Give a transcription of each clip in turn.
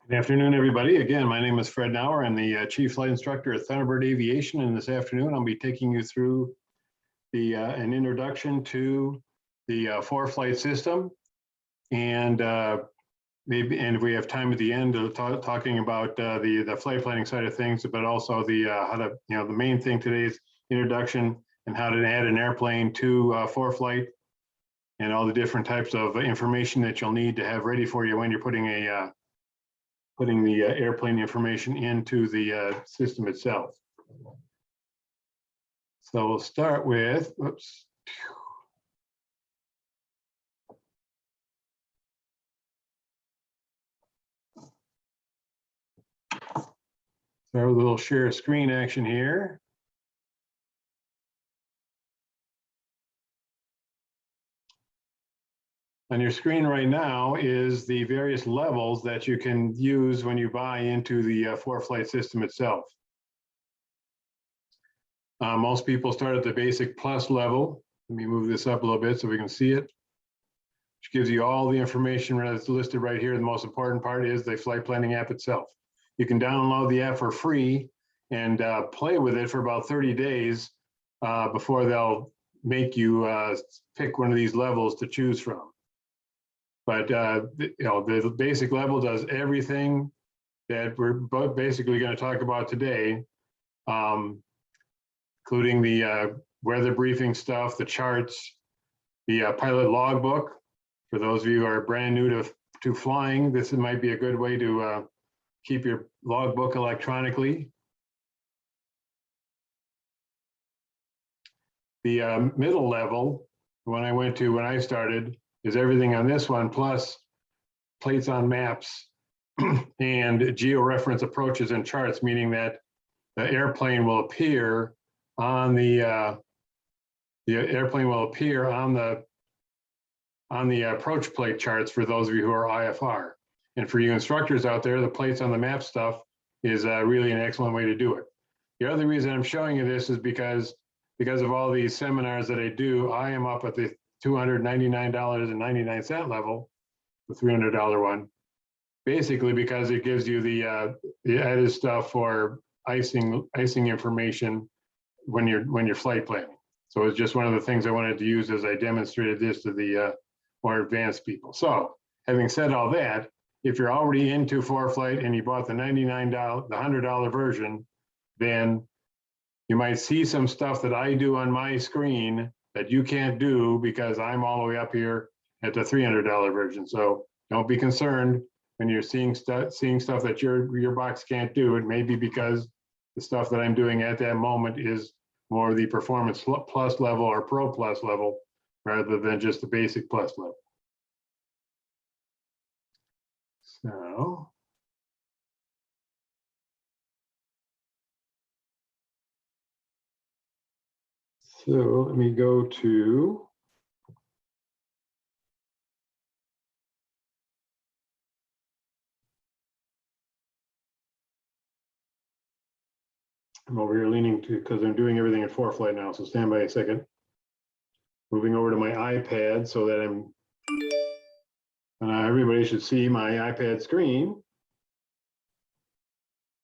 Good afternoon, everybody. Again, my name is Fred Nauer. I'm the Chief Flight Instructor at Thunderbird Aviation, and this afternoon I'll be taking you through an introduction to the ForeFlight system, and if we have time at the end, talking about the flight planning side of things, but also the main thing today is introduction and how to add an airplane to ForeFlight, and all the different types of information that you'll need to have ready for you when you're putting the airplane information into the system itself. So we'll start with, oops. Start with a little share screen action here. On your screen right now is the various levels that you can use when you buy into the ForeFlight system itself. Most people start at the basic plus level. Let me move this up a little bit so we can see it, which gives you all the information that's listed right here. The most important part is the flight planning app itself. You can download the app for free and play with it for about 30 days before they'll make you pick one of these levels to choose from. But the basic level does everything that we're basically going to talk about today, including the weather briefing stuff, the charts, the pilot logbook. For those of you who are brand new to flying, this might be a good way to keep your logbook electronically. The middle level, when I started, is everything on this one, plus plates on maps and georeference approaches and charts, meaning that the airplane will appear on the approach plate charts for those of you who are IFR. And for you instructors out there, the plates on the map stuff is really an excellent way to do it. The other reason I'm showing you this is because of all these seminars that I do, I am up at the $299.99 level, the $300 one, basically because it gives you the added stuff for icing information when you're flight planning. So it's just one of the things I wanted to use as I demonstrated this to the more advanced people. So having said all that, if you're already into ForeFlight and you bought the $100 version, then you might see some stuff that I do on my screen that you can't do because I'm all the way up here at the $300 version. So don't be concerned when you're seeing stuff that your box can't do. It may be because the stuff that I'm doing at that moment is more the performance plus level or pro plus level rather than just the basic plus level. So let me go to I'm over here leaning to because I'm doing everything in ForeFlight now, so stand by a second. Moving over to my iPad so that everybody should see my iPad screen.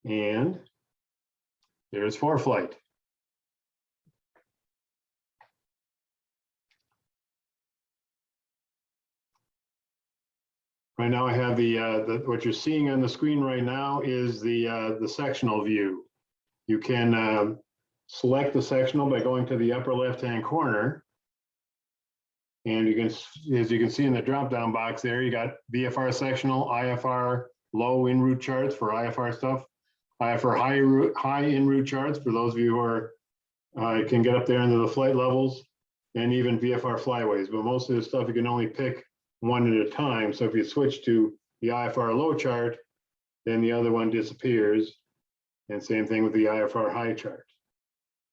And there's ForeFlight. Right now I have what you're seeing on the screen right now is the sectional view. You can select the sectional by going to the upper left-hand corner. And you can, as you can see in the drop-down box there, you got VFR sectional, IFR low en route charts for IFR stuff, IFR high en route charts for those of you who can get up there into the flight levels, and even VFR flyways. But most of the stuff you can only pick one at a time. So if you switch to the IFR low chart, then the other one disappears. And same thing with the IFR high chart.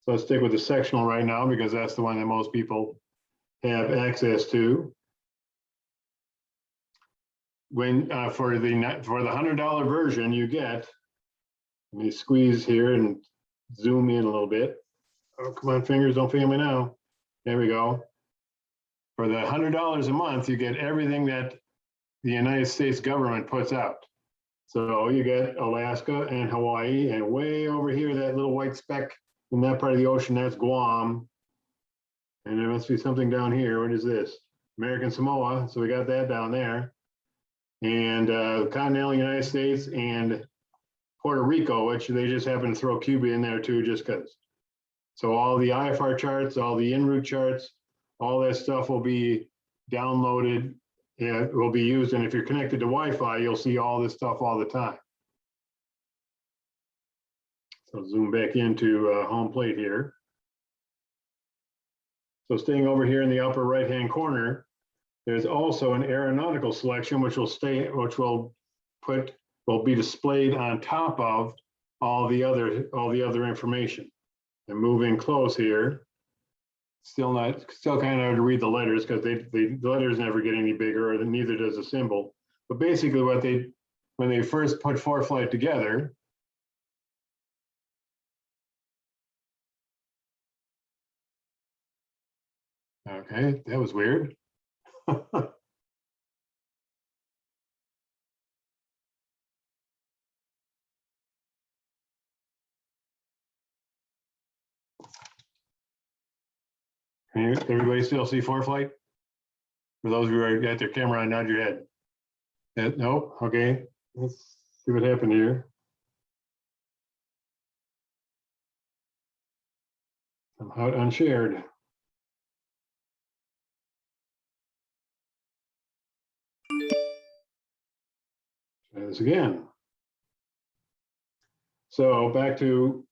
So let's stick with the sectional right now because that's the one that most people have access to. When for the $100 version, you get, let me squeeze here and zoom in a little bit. Oh, come on, fingers, don't fail me now. There we go. For the $100 a month, you get everything that the United States government puts out. So you get Alaska and Hawaii, and way over here, that little white speck in that part of the ocean, that's Guam. And there must be something down here. What is this? American Samoa. So we got that down there. And continental United States and Puerto Rico, which they just happen to throw Cuba in there too, just because. So all the IFR charts, all the en route charts, all that stuff will be downloaded. It will be used. And if you're connected to Wi-Fi, you'll see all this stuff all the time. So zoom back into home plate here. So staying over here in the upper right-hand corner, there's also an aeronautical selection, which will be displayed on top of all the other information. And moving close here, still kind of hard to read the letters because the letters never get any bigger, or neither does the symbol. But basically, when they first put ForeFlight together, okay, that was weird. Can everybody still see ForeFlight? For those of you who are at their camera, nod your head. Nope. Okay. Let's see what happened here. Somehow unshared. Try this again. So back to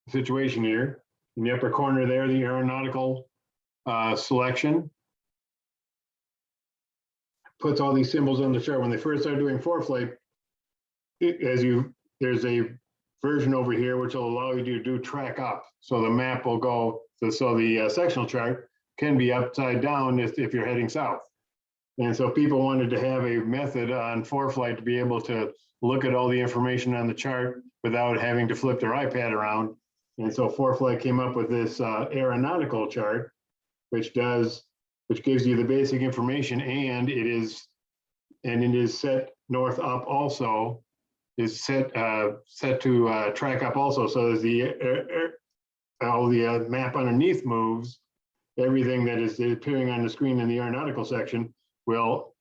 the situation here. In the upper corner there, the aeronautical selection puts all these symbols on the chart. When they first started doing ForeFlight, there's a version over here which will allow you to do track up. So the map will go, so the sectional chart can be upside down if you're heading south. And so people wanted to have a method on ForeFlight to be able to look at all the information on the chart without having to flip their iPad around. And so ForeFlight came up with this aeronautical chart, which gives you the basic information, and it is set north up also, is set to track up also. So as all the map underneath moves, everything that is appearing on the screen in the aeronautical section will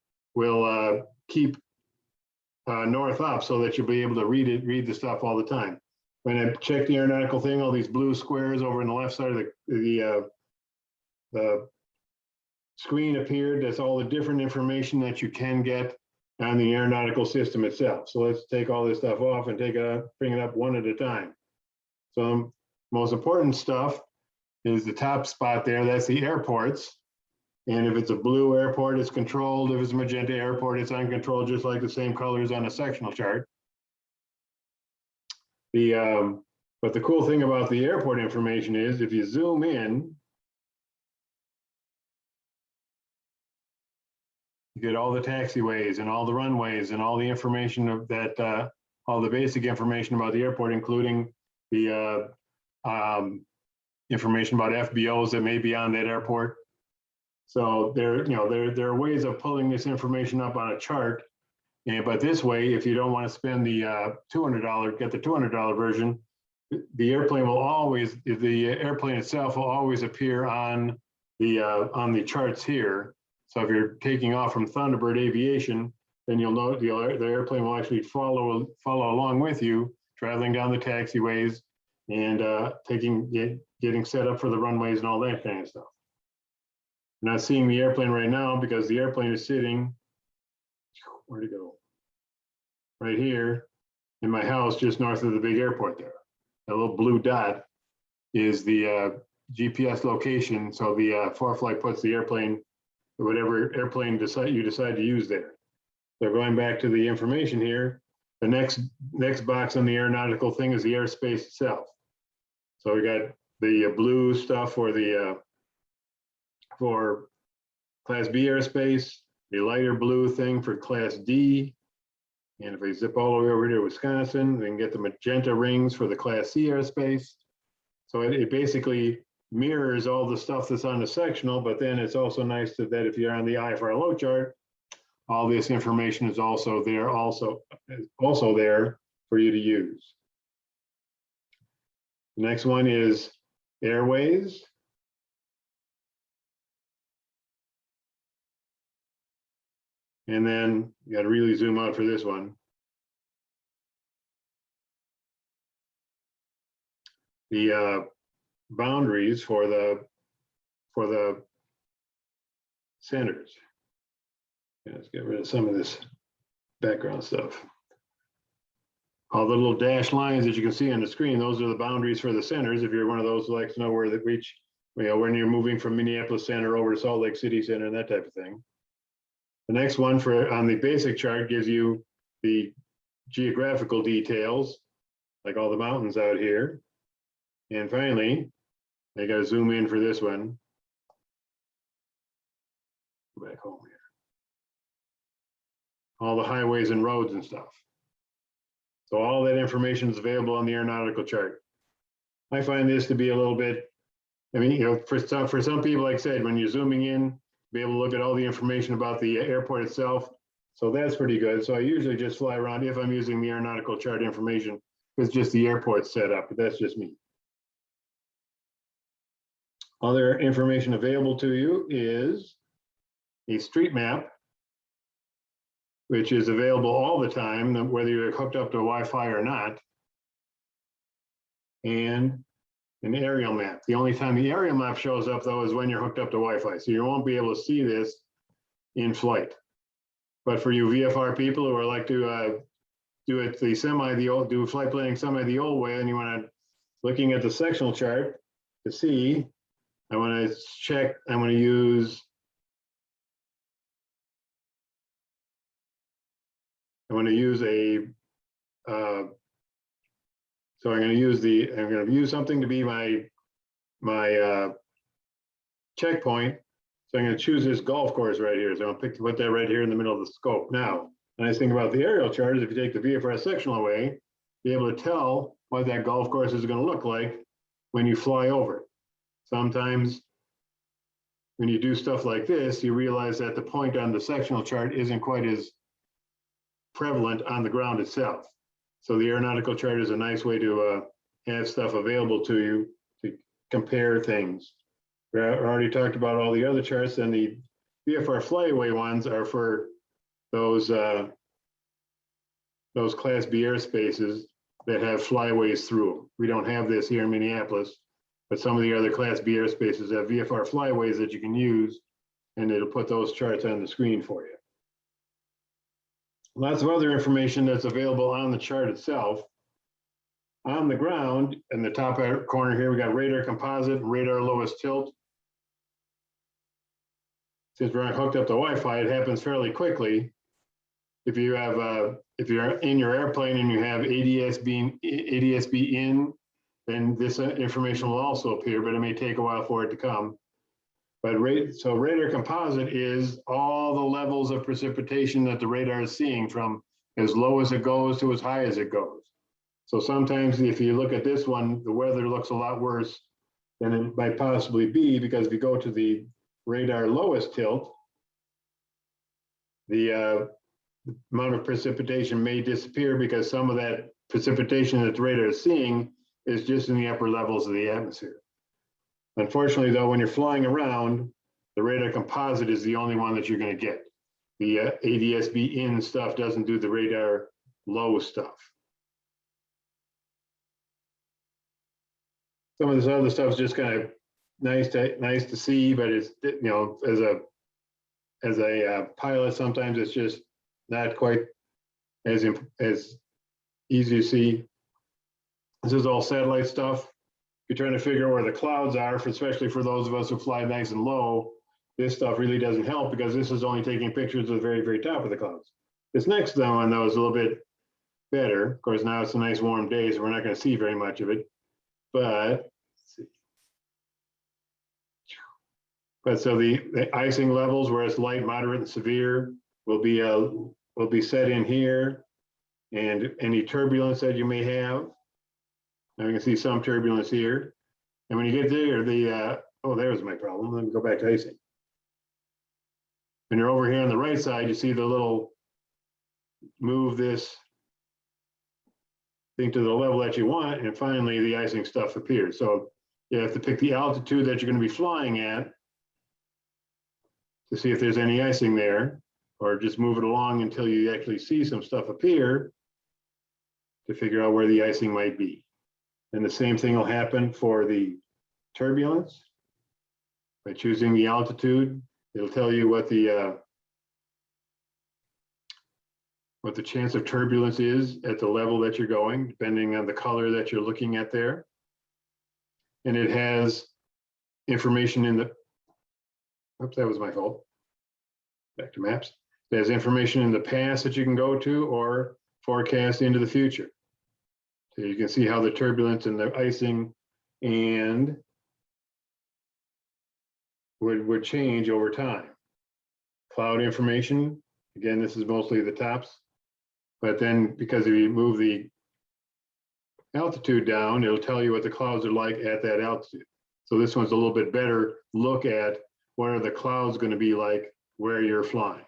keep north up, so that you'll be able to read the stuff all the time. When I check the aeronautical thing, all these blue squares over on the left side of the screen appeared. That's all the different information that you can get on the aeronautical system itself. So let's take all this stuff off and bring it up one at a time. So most important stuff is the top spot there. That's the airports. And if it's a blue airport, it's controlled. If it's a magenta airport, it's uncontrolled, just like the same colors on a sectional chart. But the cool thing about the airport information is if you zoom in, you get all the taxiways and all the runways and all the information of that, all the basic information about the airport, including the information about FBOs that may be on that airport. So there are ways of pulling this information up on a chart. But this way, if you don't want to spend the $200, get the $200 version, the airplane itself will always appear on the charts here. So if you're taking off from Thunderbird Aviation, then you'll know the airplane will actually follow along with you, traveling down the taxiways and getting set up for the runways and all that kind of stuff. I'm not seeing the airplane right now because the airplane is sitting, where'd it go? Right here in my house, just north of the big airport there. That little blue dot is the GPS location. So the ForeFlight puts the airplane, whatever airplane you decide to use there. So going back to the information here, the next box on the aeronautical thing is the airspace itself. So we got the blue stuff for Class B airspace, the lighter blue thing for Class D. And if we zip all the way over to Wisconsin, we can get the magenta rings for the Class C airspace. So it basically mirrors all the stuff that's on the sectional, but then it's also nice that if you're on the IFR low chart, all this information is also there there for you to use. The next one is airways. And then you got to really zoom out for this one. The boundaries for the centers. Yeah, let's get rid of some of this background stuff. All the little dashed lines that you can see on the screen, those are the boundaries for the centers. If you're one of those who likes to know where that reach, when you're moving from Minneapolis Center over to Salt Lake City Center and that type of thing. The next one on the basic chart gives you the geographical details, like all the mountains out here. And finally, I got to zoom in for this one. Go back home here. All the highways and roads and stuff. So all that information is available on the aeronautical chart. I find this to be a little bit, for some people, like I said, when you're zooming in, be able to look at all the information about the airport itself. So that's pretty good. So I usually just fly around if I'm using the aeronautical chart information. It's just the airport set up, but that's just me. Other information available to you is a street map, which is available all the time, whether you're hooked up to Wi-Fi or not, and an aerial map. The only time the aerial map shows up, though, is when you're hooked up to Wi-Fi. So you won't be able to see this in flight. But for you VFR people who are like to do flight planning semi the old way, and you want to, looking at the sectional chart to see, I want to check, I'm going to use a, so I'm going to use something to be my checkpoint. So I'm going to choose this golf course right here. So I'm going to put that right here in the middle of the scope. Now, the nice thing about the aerial chart is if you take the VFR sectional away, be able to tell what that golf course is going to look like when you fly over it. Sometimes when you do stuff like this, you realize that the point on the sectional chart isn't quite as prevalent on the ground itself. So the aeronautical chart is a nice way to have stuff available to you to compare things. We already talked about all the other charts, and the VFR flyaway ones are for those Class B airspaces that have flyways through them. We don't have this here in Minneapolis, but some of the other Class B airspaces have VFR flyways that you can use, and it'll put those charts on the screen for you. Lots of other information that's available on the chart itself. On the ground, in the top corner here, we got radar composite, radar lowest tilt. Since we're not hooked up to Wi-Fi, it happens fairly quickly. If you have, if you're in your airplane and you have ADS-B in, then this information will also appear, but it may take a while for it to come. But so radar composite is all the levels of precipitation that the radar is seeing, from as low as it goes to as high as it goes. So sometimes if you look at this one, the weather looks a lot worse than it might possibly be, because if you go to the radar lowest tilt, the amount of precipitation may disappear, because some of that precipitation that the radar is seeing is just in the upper levels of the atmosphere. Unfortunately, though, when you're flying around, the radar composite is the only one that you're going to get. The ADS-B in stuff doesn't do the radar low stuff. Some of this other stuff is just kind of nice to see, but it's, as a pilot, sometimes it's just not quite as easy to see. This is all satellite stuff. If you're trying to figure out where the clouds are, especially for those of us who fly nice and low, this stuff really doesn't help, because this is only taking pictures of the very, very top of the clouds. This next one, though, is a little bit better. Of course, now it's a nice warm day, so we're not going to see very much of it. But so the icing levels, where it's light, moderate, and severe, will be set in here, and any turbulence that you may have. Now you can see some turbulence here. And when you get there, oh, there's my problem. Let me go back to icing. when you're over here on the right side, you see the little move this thing to the level that you want, and finally the icing stuff appears. So you have to pick the altitude that you're going to be flying at to see if there's any icing there, or just move it along until you actually see some stuff appear to figure out where the icing might be. And the same thing will happen for the turbulence. By choosing the altitude, it'll tell you what the chance of turbulence is at the level that you're going, depending on the color that you're looking at there. And it has information in the, oops, that was my fault. Back to maps. It has information in the past that you can go to or forecast into the future. So you can see how the turbulence and the icing and would change over time. Cloud information, again, this is mostly the tops, but then because if you move the altitude down, it'll tell you what the clouds are like at that altitude. So this one's a little bit better look at what are the clouds going to be like where you're flying.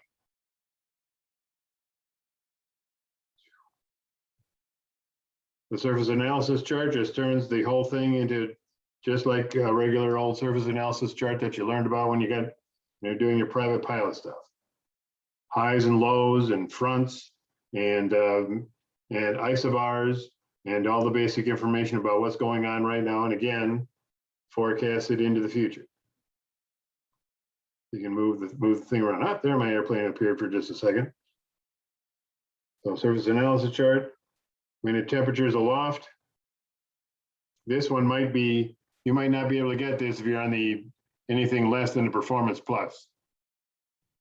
The surface analysis chart just turns the whole thing into just like a regular old surface analysis chart that you learned about when you're doing your private pilot stuff. Highs and lows and fronts and isobars and all the basic information about what's going on right now, and again, forecast it into the future. You can move the thing around. Up there, my airplane appeared for just a second. So surface analysis chart. When the temperature is aloft, this one might be, you might not be able to get this if you're on the anything less than the Performance Plus.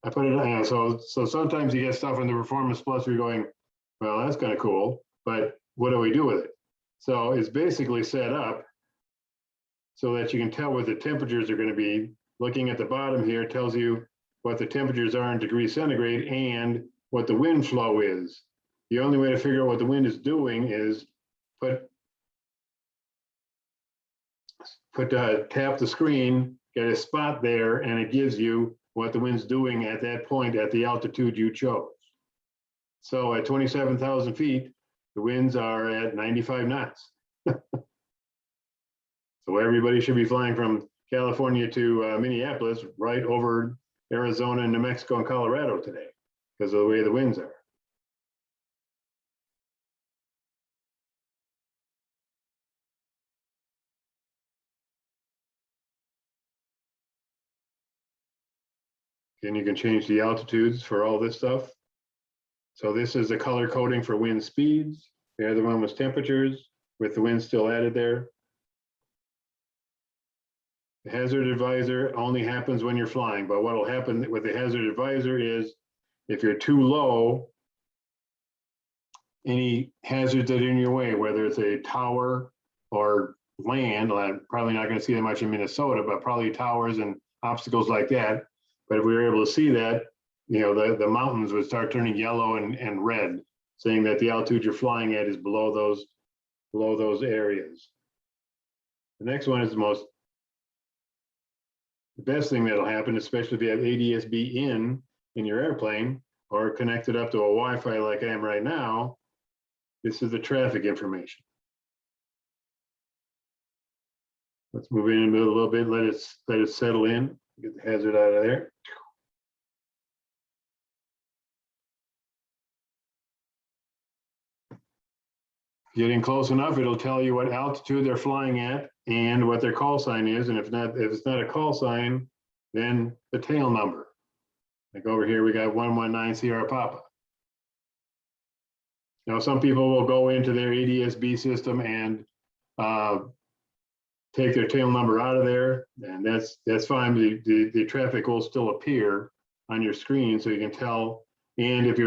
I put it, so sometimes you get stuff on the Performance Plus where you're going, well, that's kind of cool, but what do we do with it? So it's basically set up so that you can tell what the temperatures are going to be. Looking at the bottom here tells you what the temperatures are in degrees centigrade and what the wind flow is. The only way to figure out what the wind is doing is tap the screen, get a spot there, and it gives you what the wind's doing at that point at the altitude you chose. So at 27,000 feet, the winds are at 95 knots. So everybody should be flying from California to Minneapolis, right over Arizona and New Mexico and Colorado today because of the way the winds are. And you can change the altitudes for all this stuff. So this is the color coding for wind speeds. The other one was temperatures with the wind still added there. The hazard advisor only happens when you're flying, but what will happen with the hazard advisor is if you're too low, any hazards that are in your way, whether it's a tower or land, I'm probably not going to see that much in Minnesota, but probably towers and obstacles like that. But if we were able to see that, you know, the mountains would start turning yellow and red, saying that the altitude you're flying at is below those areas. The next one is the best thing that'll happen, especially if you have ADS-B in your airplane or connected up to a Wi-Fi like I am right now. This is the traffic information. Let's move in a little bit, let it settle in, get the hazard out of there. Getting close enough, it'll tell you what altitude they're flying at and what their call sign is. And if it's not a call sign, then the tail number. Like over here, we got 119 Sierra Papa. Now, some people will go into their ADS-B system and take their tail number out of there, and that's fine. The traffic will still appear on your screen, so you can tell. And if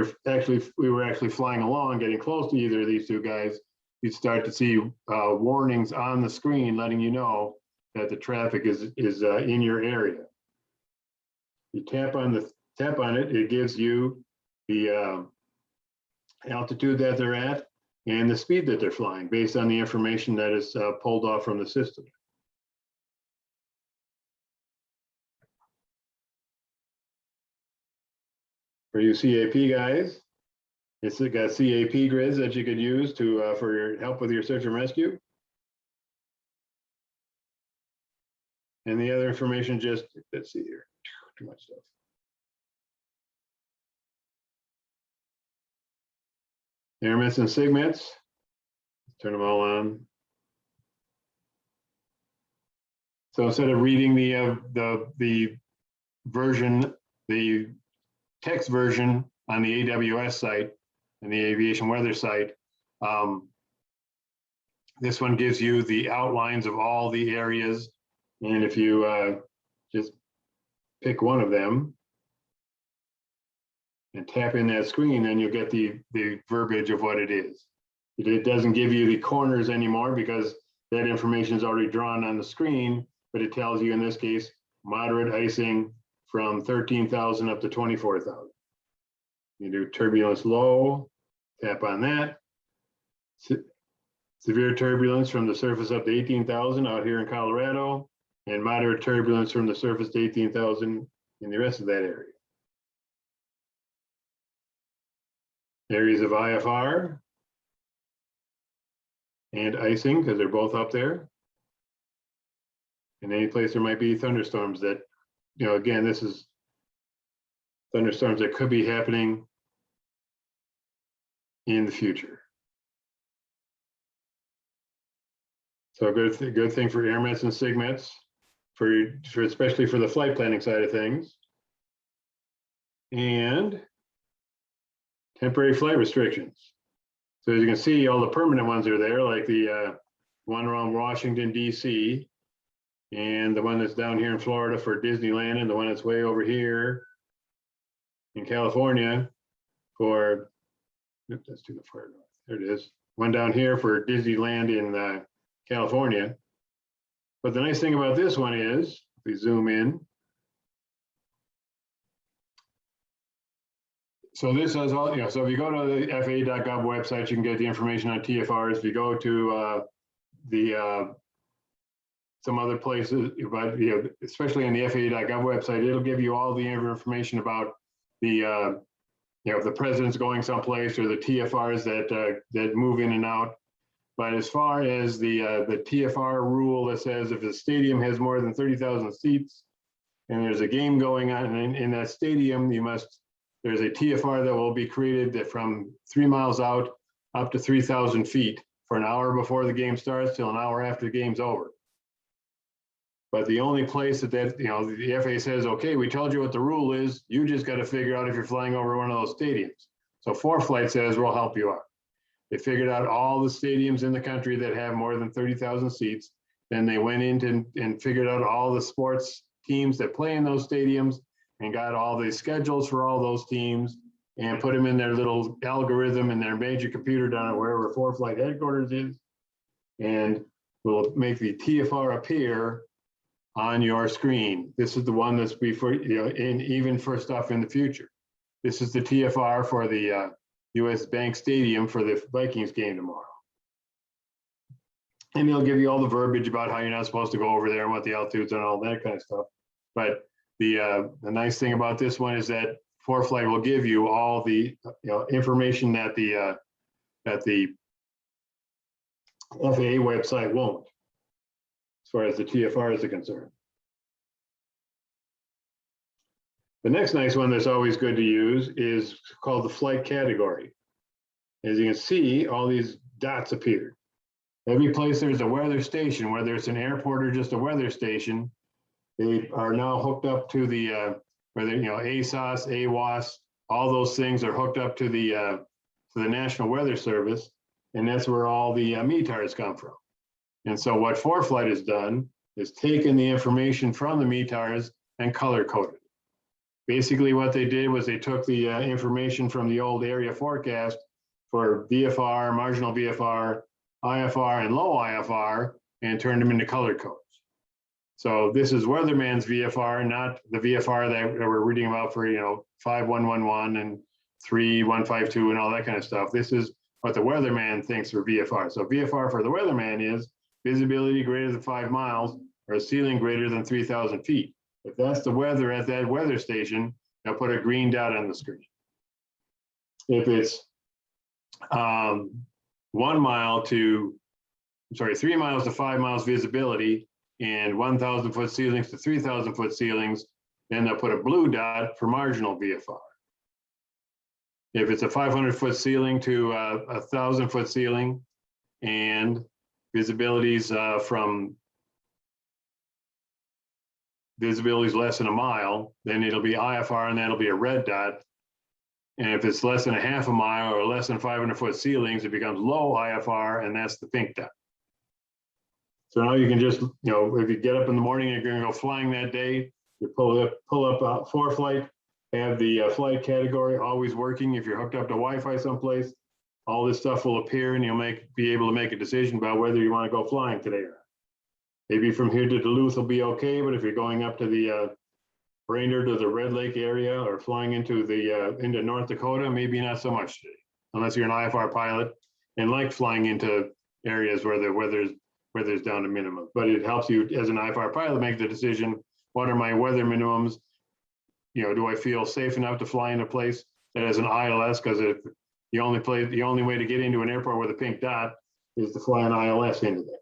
we were actually flying along, getting close to either of these two guys, you'd start to see warnings on the screen letting you know that the traffic is in your area. You tap on it, it gives you the altitude that they're at and the speed that they're flying based on the information that is pulled off from the system. For you CAP guys, it's got CAP grids that you could use to for your help with your search and rescue. And the other information, just let's see here, too much stuff. Intermission segments, turn them all on. So instead of reading the version, the text version on the AWS site and the aviation weather site, this one gives you the outlines of all the areas. And if you just pick one of them and tap in that screen, then you'll get the verbiage of what it is. It doesn't give you the corners anymore because that information is already drawn on the screen, but it tells you in this case, moderate icing from 13,000 up to 24,000. You do turbulence low, tap on that. Severe turbulence from the surface up to 18,000 out here in Colorado, and moderate turbulence from the surface to 18,000 in the rest of that area. Areas of IFR and icing, because they're both up there. And any place there might be thunderstorms that, you know, again, this is thunderstorms that could be happening in the future. So good thing for airmets and SIGMETs, for especially for the flight planning side of things. And temporary flight restrictions. So as you can see, all the permanent ones are there, like the one around Washington, DC, and the one that's down here in Florida for Disneyland, and the one that's way over here in California for, oops, that's too far north. There it is. One down here for Disneyland in California. But the nice thing about this one is, if we zoom in, so this is all, you know, so if you go to the FAA.gov website, you can get the information on TFRs. If you go to some other places, but you know, especially on the FAA.gov website, it'll give you all the information about the you know, if the president's going someplace, or the TFRs that move in and out. But as far as the TFR rule that says if a stadium has more than 30,000 seats and there's a game going on in that stadium, there's a TFR that will be created that from 3 miles out up to 3,000 feet for an hour before the game starts till an hour after the game's over. But the only place that you know, the FAA says, okay, we told you what the rule is, you just got to figure out if you're flying over one of those stadiums. So ForeFlight says, we'll help you out. They figured out all the stadiums in the country that have more than 30,000 seats. Then they went in and figured out all the sports teams that play in those stadiums and got all the schedules for all those teams and put them in their little algorithm in their major computer down at wherever ForeFlight headquarters is, and will make the TFR appear on your screen. This is the one that's before, you know, and even for stuff in the future. This is the TFR for the US Bank Stadium for the Vikings game tomorrow. And they'll give you all the verbiage about how you're not supposed to go over there and what the altitudes and all that kind of stuff. But the nice thing about this one is that ForeFlight will give you all the information that the FAA website won't, as far as the TFRs are concerned. The next nice one that's always good to use is called the flight category. As you can see, all these dots appear. Every place there's a weather station, whether it's an airport or just a weather station, they are now hooked up to the, whether, you know, ASOS, AWOS, all those things are hooked up to the National Weather Service, and that's where all the METARs come from. And so what ForeFlight has done is taken the information from the METARs and color coded. Basically what they did was they took the information from the old area forecast for VFR, marginal VFR, IFR, and low IFR, and turned them into color codes. So this is weatherman's VFR, not the VFR that we're reading about for, you know, 5111 and 3152 and all that kind of stuff. This is what the weatherman thinks for VFR. So VFR for the weatherman is visibility greater than 5 miles or a ceiling greater than 3,000 feet. If that's the weather at that weather station, they'll put a green dot on the screen. if it's 3 miles to 5 miles visibility and 1,000 foot ceilings to 3,000 foot ceilings, then they'll put a blue dot for marginal VFR. If it's a 500 foot ceiling to a 1,000 foot ceiling and visibilities less than a mile, then it'll be IFR and that'll be a red dot. And if it's less than a half a mile or less than 500 foot ceilings, it becomes low IFR and that's the pink dot. So now you can just, if you get up in the morning and you're gonna go flying that day, you pull up ForeFlight, have the flight category always working. If you're hooked up to Wi-Fi someplace, all this stuff will appear and you'll be able to make a decision about whether you wanna go flying today or not. Maybe from here to Duluth will be okay, but if you're going up to the Brainerd to the Red Lake area or flying into North Dakota, maybe not so much today, unless you're an IFR pilot and like flying into areas where the weather's down to minimum. But it helps you as an IFR pilot make the decision, what are my weather minimums? Do I feel safe enough to fly in a place that has an ILS? Because the only way to get into an airport with a pink dot is to fly an ILS into there.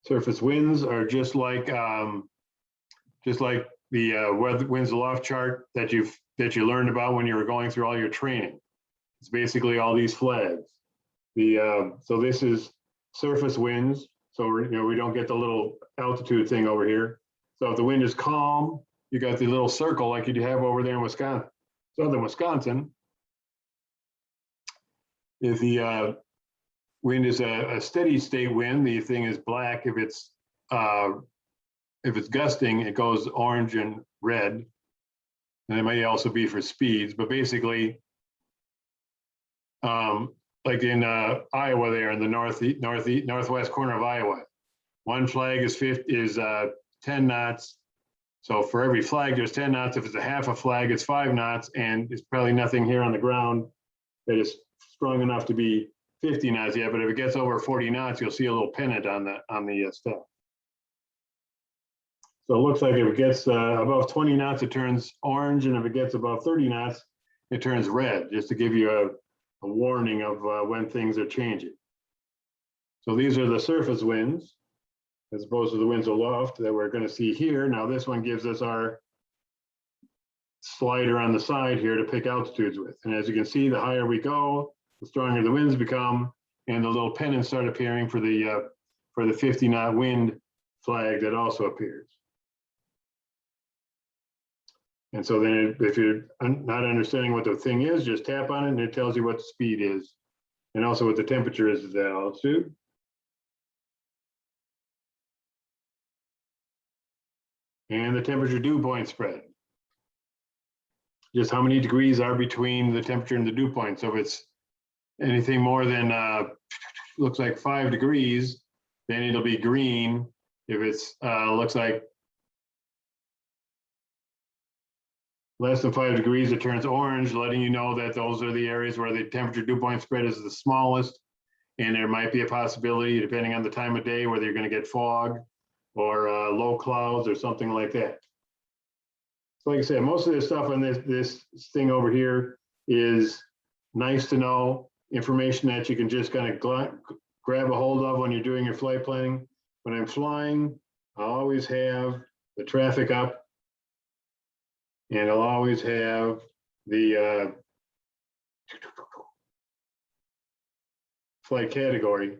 Surface winds are just like the winds aloft chart that you learned about when you were going through all your training. It's basically all these flags. So this is surface winds. So we don't get the little altitude thing over here. So if the wind is calm, you got the little circle like you have over there in Wisconsin, southern Wisconsin. If the wind is a steady state wind, the thing is black. If it's gusting, it goes orange and red. And it may also be for speeds, but basically, like in Iowa there in the northwest corner of Iowa, one flag is 10 knots. So for every flag, there's 10 knots. If it's a half a flag, it's 5 knots, and there's probably nothing here on the ground that is strong enough to be 50 knots yet, but if it gets over 40 knots, you'll see a little pennant on the staff. So it looks like if it gets above 20 knots, it turns orange, and if it gets above 30 knots, it turns red, just to give you a warning of when things are changing. So these are the surface winds, as opposed to the winds aloft that we're going to see here. Now this one gives us our slider on the side here to pick altitudes with. And as you can see, the higher we go, the stronger the winds become, and the little pennants start appearing for the 50 knot wind flag that also appears. And so then if you're not understanding what the thing is, just tap on it and it tells you what the speed is and also what the temperature is at that altitude. And the temperature dew point spread. Just how many degrees are between the temperature and the dew point. So if it's anything more than looks like 5 degrees, then it'll be green. If it's looks like less than 5 degrees, it turns orange, letting you know that those are the areas where the temperature dew point spread is the smallest. And there might be a possibility, depending on the time of day, whether you're going to get fog or low clouds or something like that. So like I said, most of this stuff on this thing over here is nice to know, information that you can just kind of grab a hold of when you're doing your flight planning. When I'm flying, I'll always have the traffic up, and I'll always have the flight category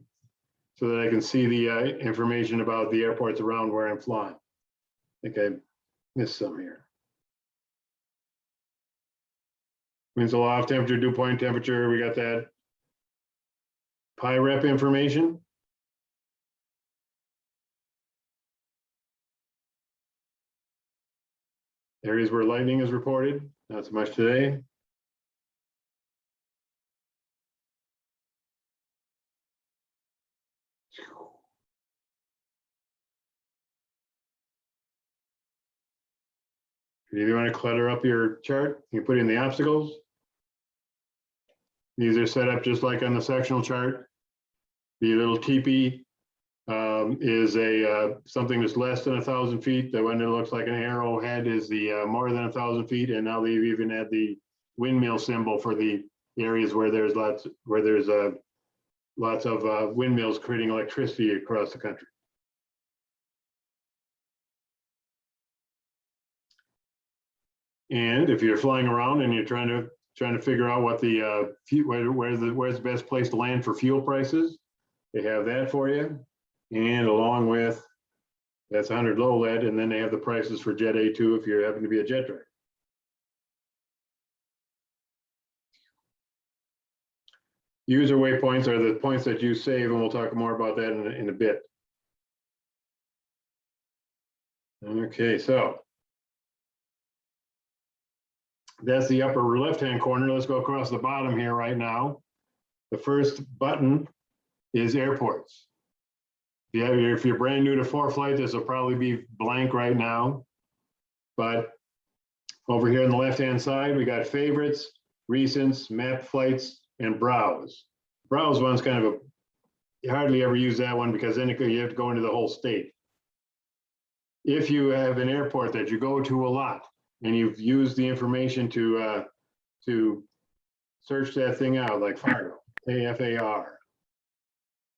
so that I can see the information about the airports around where I'm flying. I think I missed some here. Winds aloft, temperature, dew point temperature, we got that. Pi rep information. Areas where lightning is reported, not so much today. If you want to clutter up your chart, you put in the obstacles. These are set up just like on the sectional chart. The little teepee is something that's less than 1,000 feet. The one that looks like an arrowhead is the more than 1,000 feet, and now they've even had the windmill symbol for the areas where there's lots of windmills creating electricity across the country. And if you're flying around and you're trying to figure out what the where's the best place to land for fuel prices, they have that for you. And along with that's 100 low lead, and then they have the prices for Jet A2 if you happen to be a jet driver. User waypoints are the points that you save, and we'll talk more about that in a bit. Okay, so that's the upper left-hand corner. Let's go across the bottom here right now. The first button is airports. If you're brand new to ForeFlight, this will probably be blank right now. But over here on the left-hand side, we got favorites, recents, map flights, and browse. Browse one's kind of you hardly ever use that one because then you have to go into the whole state. If you have an airport that you go to a lot and you've used the information to search that thing out, like Fargo, AFAR,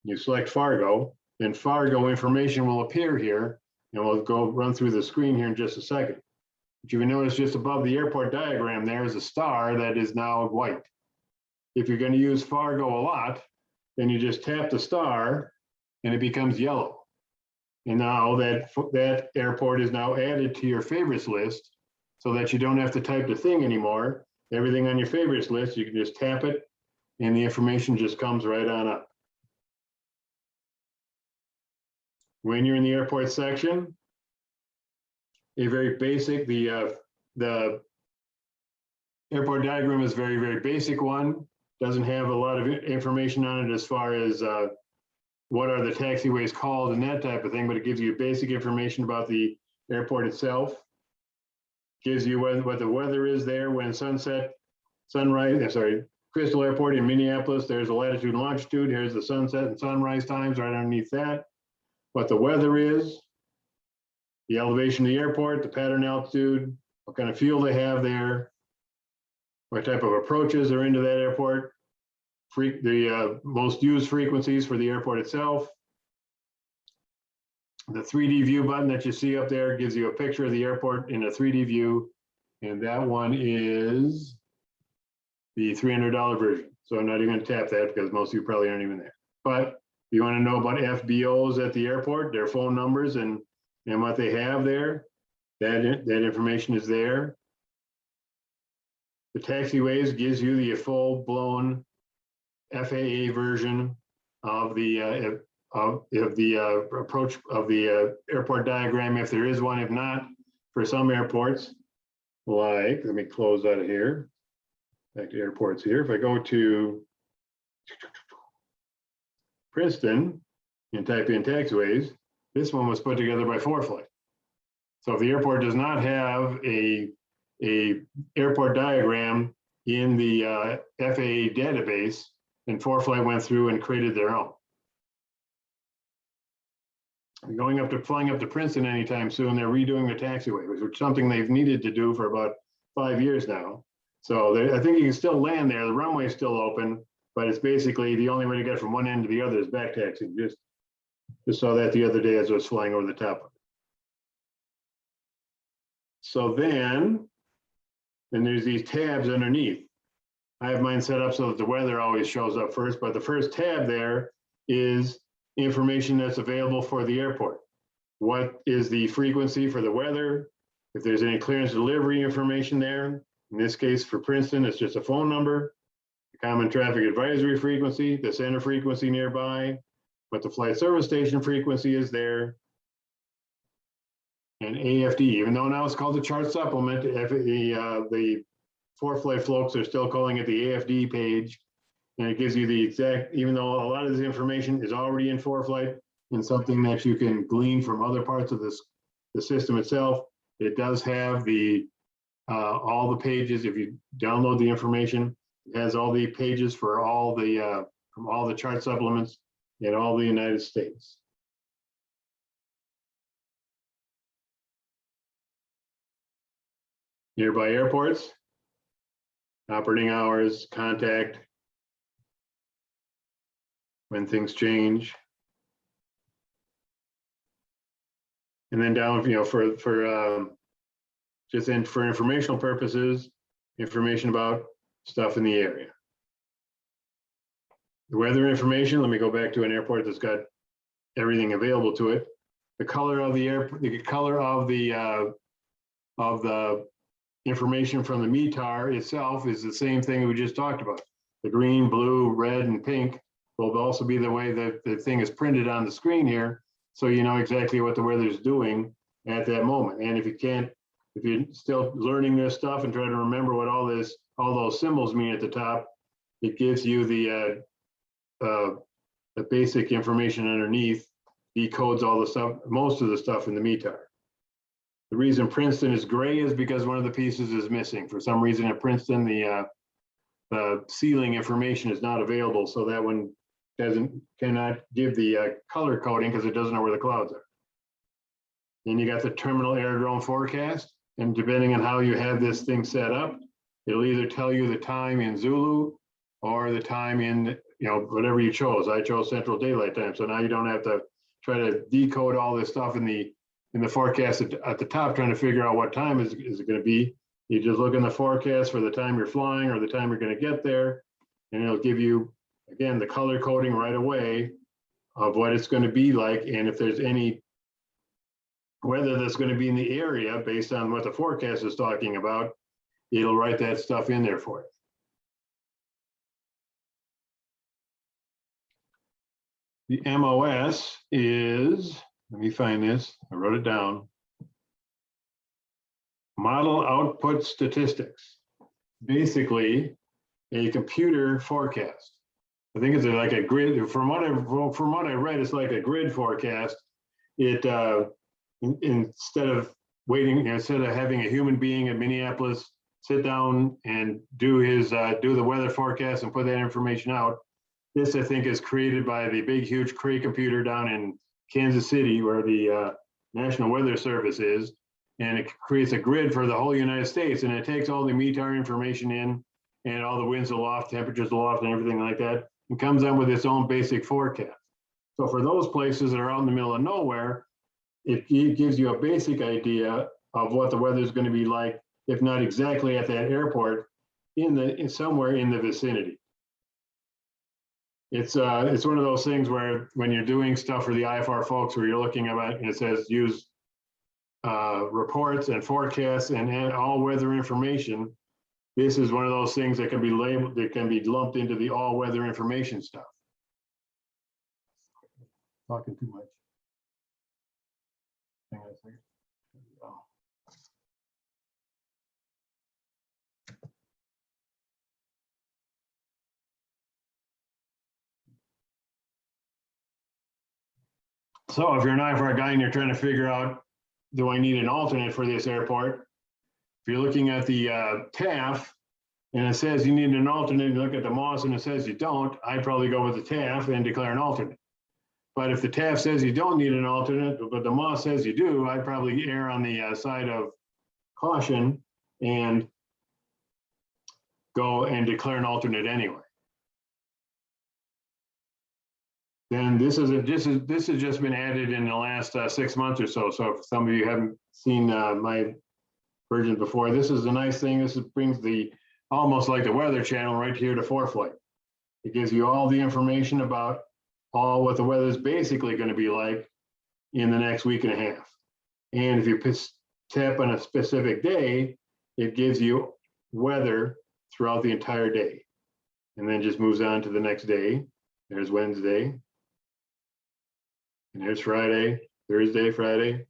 you select Fargo, then Fargo information will appear here, and we'll go run through the screen here in just a second. But you can notice just above the airport diagram, there is a star that is now white. If you're going to use Fargo a lot, then you just tap the star and it becomes yellow. And now that airport is now added to your favorites list so that you don't have to type the thing anymore. Everything on your favorites list, you can just tap it and the information just comes right on up. When you're in the airport section, a very basic, the airport diagram is very, very basic one. Doesn't have a lot of information on it as far as what are the taxiways called and that type of thing, but it gives you basic information about the airport itself. Gives you what the weather is there when Crystal Airport in Minneapolis, there's the latitude and longitude. Here's the sunset and sunrise times right underneath that. What the weather is, the elevation of the airport, the pattern altitude, what kind of fuel they have there, what type of approaches are into that airport, the most used frequencies for the airport itself. The 3D view button that you see up there gives you a picture of the airport in a 3D view, and that one is the $300 version. So I'm not even going to tap that because most of you probably aren't even there. But if you want to know about FBOs at the airport, their phone numbers and what they have there, that information is there. The taxiways gives you the full-blown FAA version of the approach of the airport diagram, if there is one. If not, for some airports, like, let me close out of here, back to airports here. If I go to Princeton and type in taxiways, this one was put together by ForeFlight. So if the airport does not have a airport diagram in the FAA database, then ForeFlight went through and created their own. Flying up to Princeton anytime soon, they're redoing the taxiway, which is something they've needed to do for about 5 years now. So I think you can still land there. The runway is still open, but it's basically the only way to get from one end to the other is back taxiing. Just saw that the other day as I was flying over the top of it. So then there's these tabs underneath. I have mine set up so that the weather always shows up first, but the first tab there is information that's available for the airport. What is the frequency for the weather? If there's any clearance delivery information there, in this case for Princeton, it's just a phone number, the common traffic advisory frequency, the center frequency nearby, what the flight service station frequency is there, and AFD, even though now it's called the chart supplement, the ForeFlight folks are still calling it the AFD page. And it gives you the exact, even though a lot of this information is already in ForeFlight and something that you can glean from other parts of the system itself, it does have all the pages. If you download the information, it has all the pages for all the from all the chart supplements in all the United States. nearby airports, operating hours, contact, when things change. And then down, for just for informational purposes, information about stuff in the area. The weather information, let me go back to an airport that's got everything available to it. The color of the airport, the color of the information from the METAR itself is the same thing we just talked about. The green, blue, red, and pink will also be the way that the thing is printed on the screen here, so you know exactly what the weather is doing at that moment. And if you're still learning this stuff and trying to remember what all those symbols mean at the top, it gives you the basic information underneath, decodes all the stuff, most of the stuff in the METAR. The reason Princeton is gray is because one of the pieces is missing. For some reason at Princeton, the ceiling information is not available, so that one cannot give the color coding because it doesn't know where the clouds are. Then you got the terminal aerodrome forecast, and depending on how you have this thing set up, it'll either tell you the time in Zulu or the time in whatever you chose. I chose Central Daylight Time, so now you don't have to try to decode all this stuff in the forecast at the top, trying to figure out what time is it going to be. You just look in the forecast for the time you're flying or the time you're going to get there, and it'll give you, again, the color coding right away of what it's going to be like, and if there's any weather that's going to be in the area based on what the forecast is talking about, it'll write that stuff in there for you. The MOS is, let me find this, I wrote it down. Model output statistics. Basically, a computer forecast. I think it's like a grid. From what I read, it's like a grid forecast. It instead of having a human being in Minneapolis sit down and do the weather forecast and put that information out. This, I think, is created by the big, huge Cray computer down in Kansas City, where the National Weather Service is, and it creates a grid for the whole United States, and it takes all the METAR information in, and all the winds aloft, temperatures aloft, and everything like that, and comes up with its own basic forecast. So for those places that are out in the middle of nowhere, it gives you a basic idea of what the weather is going to be like, if not exactly at that airport, somewhere in the vicinity. It's one of those things where when you're doing stuff for the IFR folks, where you're looking at it and it says use reports and forecasts and all weather information, this is one of those things that can be labeled, that can be lumped into the all weather information stuff. Talking too much. Hang on a second. So if you're an IFR guy and you're trying to figure out, do I need an alternate for this airport? If you're looking at the TAF and it says you need an alternate, you look at the MOS and it says you don't, I'd probably go with the TAF and declare an alternate. But if the TAF says you don't need an alternate, but the MOS says you do, I'd probably err on the side of caution and go and declare an alternate anyway. Then this has just been added in the last 6 months or so. So if some of you haven't seen my version before, this is a nice thing. This brings almost like the Weather Channel right here to ForeFlight. It gives you all the information about what the weather is basically going to be like in the next week and a half. And if you tap on a specific day, it gives you weather throughout the entire day. And then just moves on to the next day. There's Wednesday. And there's Friday, Thursday, Friday.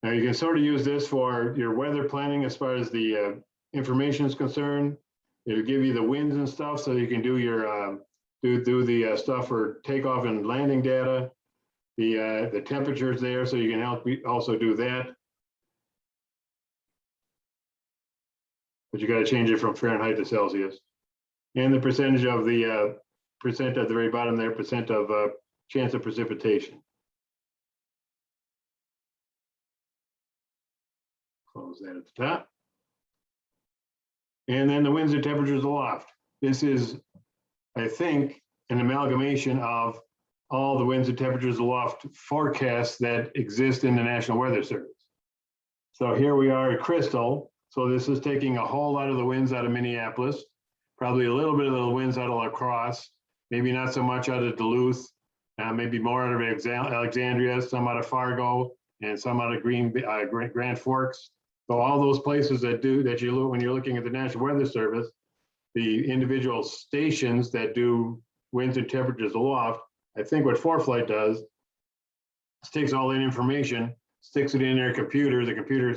Now you can sort of use this for your weather planning as far as the information is concerned. It'll give you the winds and stuff, so you can do your do the stuff for takeoff and landing data. The temperatures there, so you can also do that. But you got to change it from Fahrenheit to Celsius. And the percentage of the percent at the very bottom there, percent of chance of precipitation. Close that at the top. And then the winds and temperatures aloft. This is, I think, an amalgamation of all the winds and temperatures aloft forecasts that exist in the National Weather Service. So here we are at Crystal. So this is taking a whole lot of the winds out of Minneapolis, probably a little bit of the winds out of La Crosse, maybe not so much out of Duluth, maybe more out of Alexandria, some out of Fargo, and some out of Grand Forks. So all those places that you look when you're looking at the National Weather Service, the individual stations that do winds and temperatures aloft, I think what ForeFlight does is takes all that information, sticks it in their computer, the computer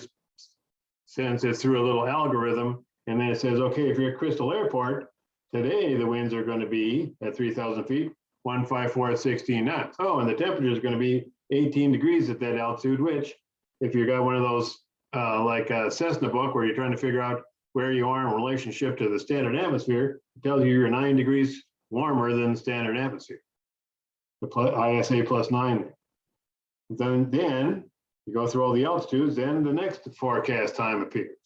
sends it through a little algorithm, and then it says, okay, if you're at Crystal Airport, today the winds are going to be at 3,000 feet, 154 at 16 knots. Oh, and the temperature is going to be 18 degrees at that altitude, which if you got one of those like a Cessna book where you're trying to figure out where you are in relationship to the standard atmosphere, it tells you you're 9 degrees warmer than the standard atmosphere. The ISA plus 9 there. Then you go through all the altitudes, then the next forecast time appears.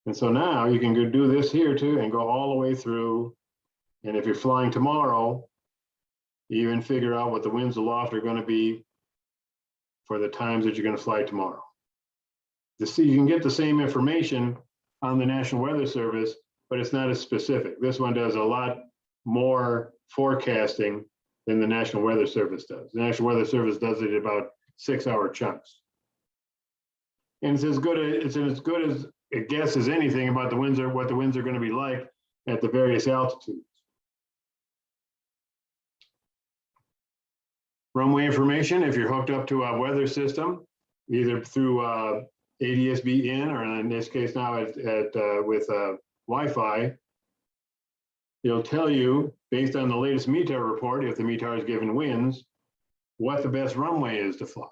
And so now you can go do this here too and go all the way through. And if you're flying tomorrow, you even figure out what the winds aloft are going to be for the times that you're going to fly tomorrow. You can get the same information on the National Weather Service, but it's not as specific. This one does a lot more forecasting than the National Weather Service does. The National Weather Service does it in about 6-hour chunks. And it's as good as a guess as anything about the winds what the winds are going to be like at the various altitudes. Runway information, if you're hooked up to a weather system, either through ADS-B in, or in this case now with Wi-Fi, it'll tell you, based on the latest METAR report, if the METAR is given winds, what the best runway is to fly,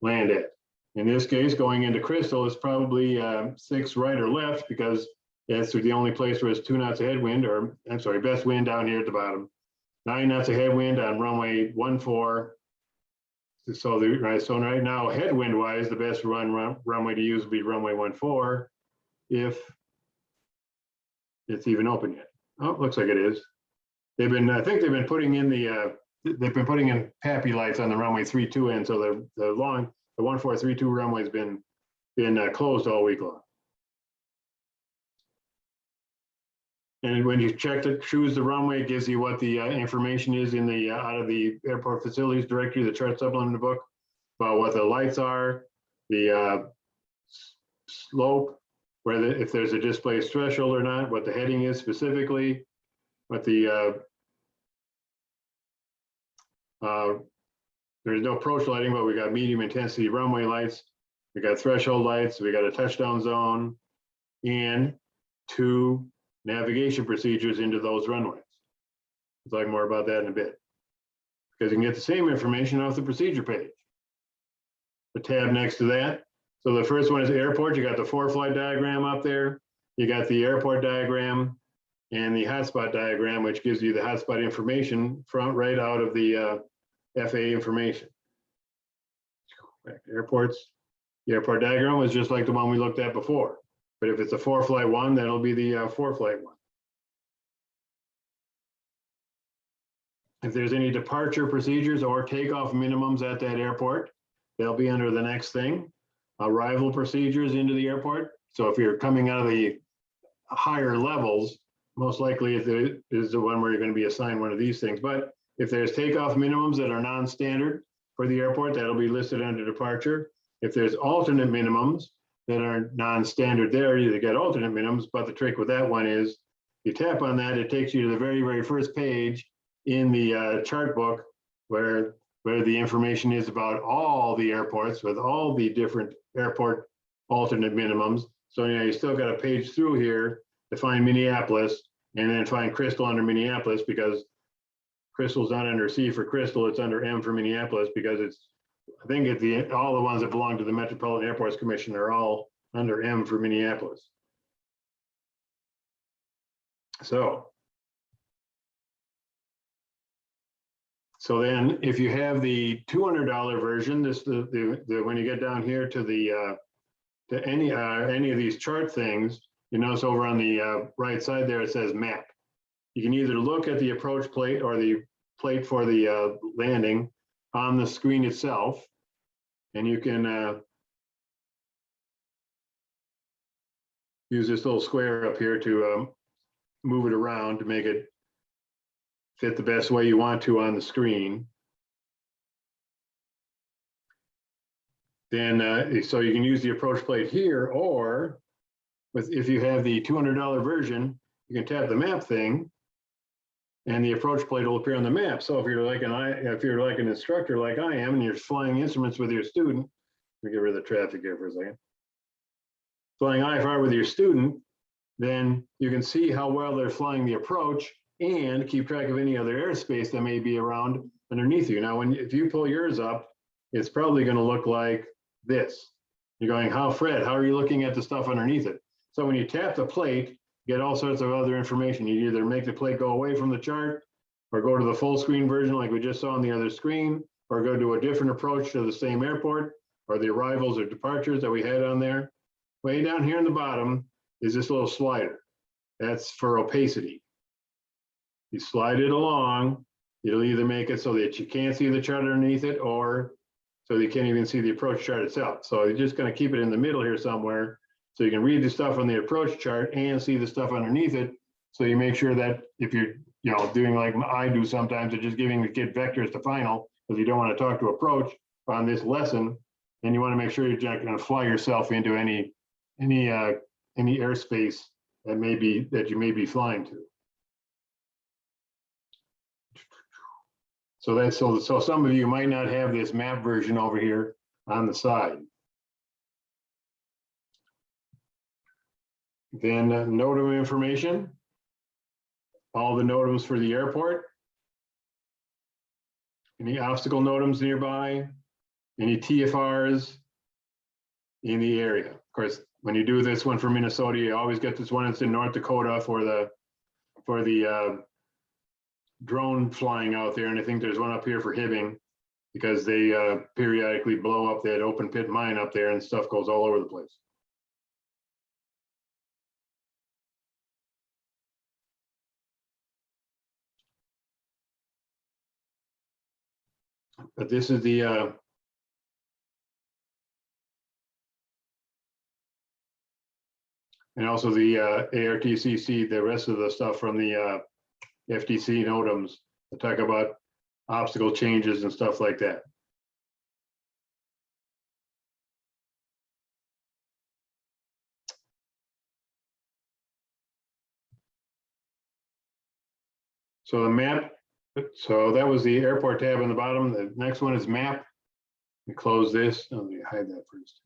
land at. In this case, going into Crystal is probably 6 right or left, because that's the only place where it's 2 knots of headwind, or I'm sorry, best wind down here at the bottom. 9 knots of headwind on runway 14. So right now, headwind wise, the best runway to use would be runway 14, if it's even open yet. Oh, it looks like it is. I think they've been putting in PAPI lights on the runway 32 end, so the 1432 runway's been closed all week long. And when you choose the runway, it gives you what the information is in the out of the airport facilities directory, the chart supplement in the book, about what the lights are, the slope, if there's a displaced threshold or not, what the heading is specifically, what the there's no approach lighting, but we got medium intensity runway lights, we got threshold lights, we got a touchdown zone, and 2 navigation procedures into those runways. We'll talk more about that in a bit, because you can get the same information off the procedure page. The tab next to that. So the first one is airport. You got the ForeFlight diagram up there. You got the airport diagram and the hotspot diagram, which gives you the hotspot information right out of the FAA information. Back to airports. The airport diagram was just like the one we looked at before. But if it's a ForeFlight 1, that'll be the ForeFlight 1. If there's any departure procedures or takeoff minimums at that airport, they'll be under the next thing. Arrival procedures into the airport. So if you're coming out of the higher levels, most likely it is the one where you're going to be assigned one of these things. But if there's takeoff minimums that are non-standard for the airport, that'll be listed under departure. If there's alternate minimums that are non-standard there, you get alternate minimums, but the trick with that one is you tap on that, it takes you to the very, very first page in the chart book where the information is about all the airports with all the different airport alternate minimums. So you still got a page through here to find Minneapolis and then find Crystal under Minneapolis, because Crystal's not under C for Crystal, it's under M for Minneapolis, because I think all the ones that belong to the Metropolitan Airports Commission are all under M for Minneapolis. So then if you have the $200 version, when you get down here to the to any of these chart things, you notice over on the right side there, it says map. You can either look at the approach plate or the plate for the landing on the screen itself, and you can use this little square up here to move it around to make it fit the best way you want to on the screen. Then, so you can use the approach plate here, or if you have the $200 version, you can tap the map thing, and the approach plate will appear on the map. So if you're like an instructor like I am, and you're flying instruments with your student, let me get rid of the traffic here for a second. Flying IFR with your student, then you can see how well they're flying the approach and keep track of any other airspace that may be around underneath you. Now, if you pull yours up, it's probably going to look like this. You're going, Fred, how are you looking at the stuff underneath it? So when you tap the plate, you get all sorts of other information. You either make the plate go away from the chart, or go to the full screen version like we just saw on the other screen, or go to a different approach to the same airport, or the arrivals or departures that we had on there. Way down here in the bottom is this little slider. That's for opacity. You slide it along, it'll either make it so that you can't see the chart underneath it, or so you can't even see the approach chart itself. So you're just going to keep it in the middle here somewhere, so you can read the stuff on the approach chart and see the stuff underneath it. So you make sure that if you're doing like I do sometimes, of just giving the kid vectors to final, because you don't want to talk to approach on this lesson, and you want to make sure you're not going to fly yourself into any airspace that you may be flying to. So some of you might not have this map version over here on the side. Then NOTAM information, all the NOTAMs for the airport, any obstacle NOTAMs nearby, any TFRs in the area. Of course, when you do this one for Minnesota, you always get this one that's in North Dakota for the drone flying out there, and I think there's one up here for Hibbing, because they periodically blow up that open pit mine up there, and stuff goes all over the place. But this is the and also the ARTCC, the rest of the stuff from the FTC NOTAMs that talk about obstacle changes and stuff like that. So the map, so that was the airport tab on the bottom. The next one is map. We close this. Let me hide that first.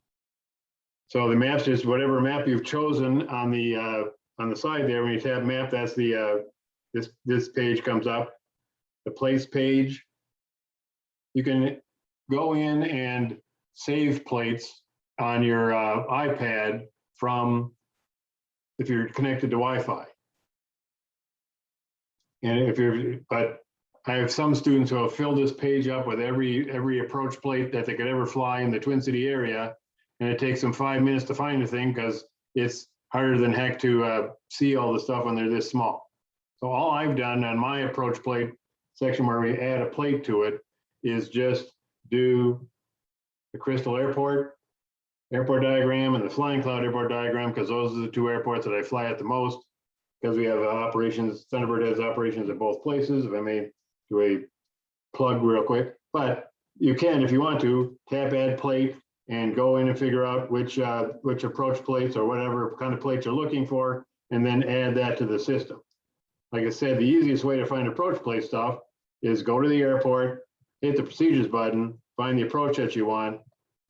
So the map's just whatever map you've chosen on the side there. When you tab map, that's the this page comes up. The place page. You can go in and save plates on your iPad from if you're connected to Wi-Fi. And but I have some students who have filled this page up with every approach plate that they could ever fly in the Twin City area, and it takes them 5 minutes to find the thing because it's harder than heck to see all the stuff when they're this small. So all I've done on my approach plate section where we add a plate to it is just do the Crystal Airport diagram and the Flying Cloud Airport diagram, because those are the two airports that I fly at the most, because we have operations. Thunderbird has operations at both places. If I may do a plug real quick, but you can, if you want to, tap add plate and go in and figure out which approach plates or whatever kind of plates you're looking for, and then add that to the system. Like I said, the easiest way to find approach plate stuff is go to the airport, hit the procedures button, find the approach that you want,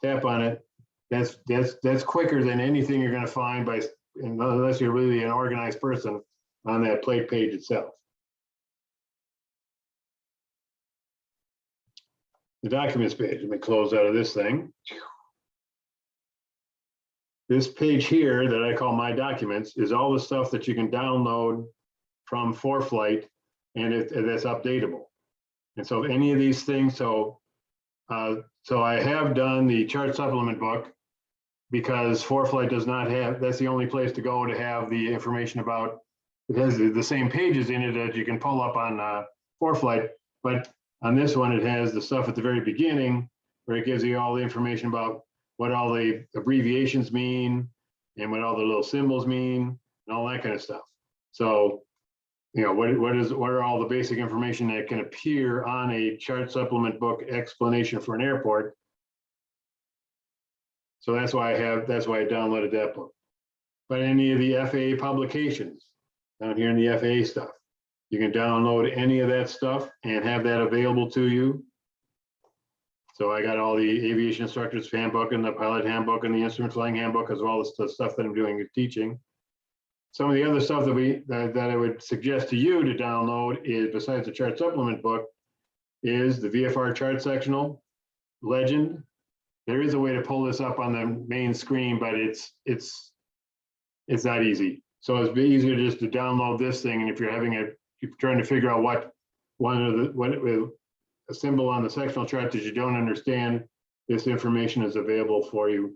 tap on it. That's quicker than anything you're going to find unless you're really an organized person on that plate page itself. The documents page, let me close out of this thing. This page here that I call my documents is all the stuff that you can download from ForeFlight, and that's updatable. And so any of these things, so I have done the chart supplement book, because ForeFlight does not have, that's the only place to go to have the information about, it has the same pages in it that you can pull up on ForeFlight, but on this one, it has the stuff at the very beginning where it gives you all the information about what all the abbreviations mean and what all the little symbols mean and all that kind of stuff. So, you know, what are all the basic information that can appear on a chart supplement book explanation for an airport. So that's why I downloaded that book. But any of the FAA publications down here in the FAA stuff, you can download any of that stuff and have that available to you. So I got all the aviation instructors handbook and the pilot handbook and the instrument flying handbook, as well as the stuff that I'm doing is teaching. Some of the other stuff that I would suggest to you to download is, besides the chart supplement book, is the VFR chart sectional, legend. There is a way to pull this up on the main screen, but it's not easy. So it's easier just to download this thing. And if you're trying to figure out what a symbol on the sectional chart that you don't understand, this information is available for you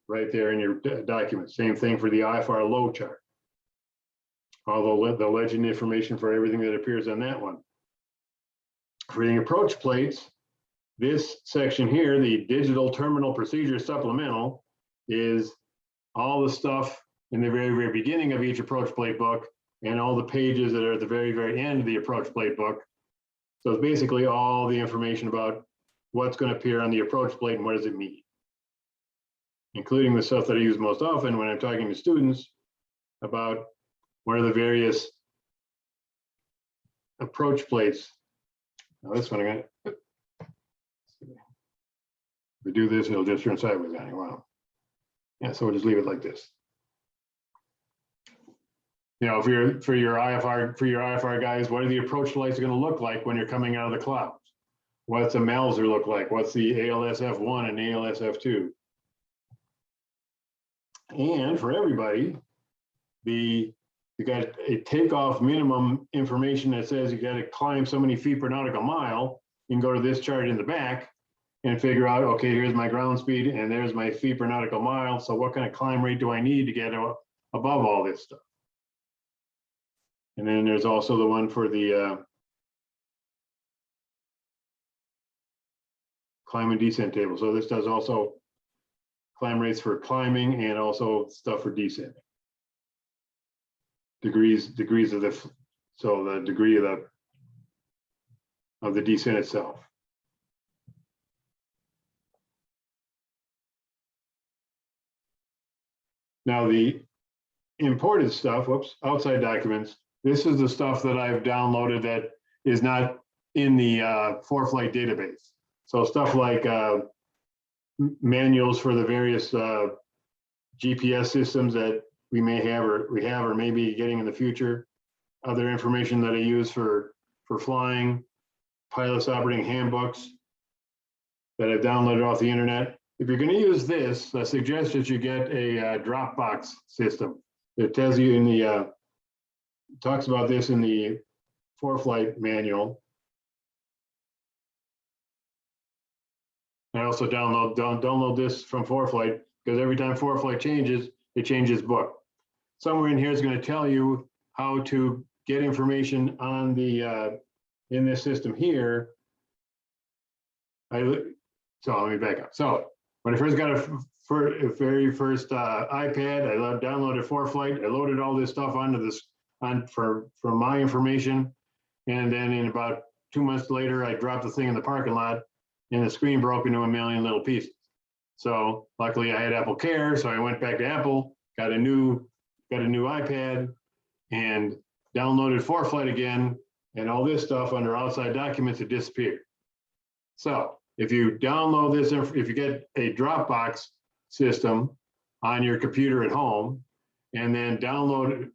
right there in your document. Same thing for the IFR low chart. Although the legend information for everything that appears on that one. For the approach plates, this section here, the digital terminal procedure supplemental, is all the stuff in the very, very beginning of each approach plate book and all the pages that are at the very, very end of the approach plate book. So it's basically all the information about what's going to appear on the approach plate and what does it mean, including the stuff that I use most often when I'm talking to students about what are the various approach plates. Now this one, if we do this, it'll just turn sideways on you. Wow. Yeah, so we'll just leave it like this. You know, for your IFR guys, what are the approach lights going to look like when you're coming out of the clouds? What's a Mauser look like? What's the ALSF1 and ALSF2? And for everybody, you got a takeoff minimum information that says you got to climb so many feet per nautical mile. You can go to this chart in the back and figure out, okay, here's my ground speed and there's my feet per nautical mile. So what kind of climb rate do I need to get above all this stuff? And then there's also the one for the climb and descent table. So this does also climb rates for climbing and also stuff for descending. Degrees of the, so the degree of the descent itself. Now the imported stuff, outside documents, this is the stuff that I've downloaded that is not in the ForeFlight database. So stuff like manuals for the various GPS systems that we may have or may be getting in the future. Other information that I use for flying, pilots operating handbooks that I've downloaded off the internet. If you're going to use this, I suggest that you get a Dropbox system. It tells you in the talks about this in the ForeFlight manual. I also download this from ForeFlight because every time ForeFlight changes, it changes book. Somewhere in here is going to tell you how to get information on the in this system here. So let me back up. So when I first got a very first iPad, I downloaded ForeFlight. I loaded all this stuff onto this for my information, and then in about 2 months later, I dropped the thing in the parking lot, and the screen broke into a million little pieces. So luckily, I had Apple Care, so I went back to Apple, got a new iPad, and downloaded ForeFlight again, and all this stuff under outside documents had disappeared. So if you download this, if you get a Dropbox system on your computer at home, and then download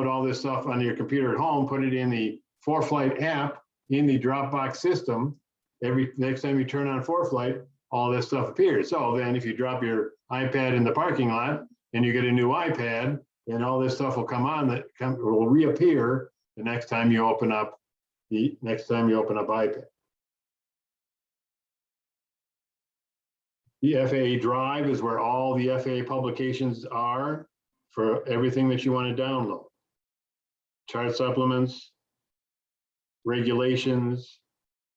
all this stuff on your computer at home, put it in the ForeFlight app in the Dropbox system, next time you turn on ForeFlight, all this stuff appears. So then if you drop your iPad in the parking lot and you get a new iPad, then all this stuff will come on, will reappear the next time you open up iPad. The FAA Drive is where all the FAA publications are for everything that you want to download. Chart supplements, regulations,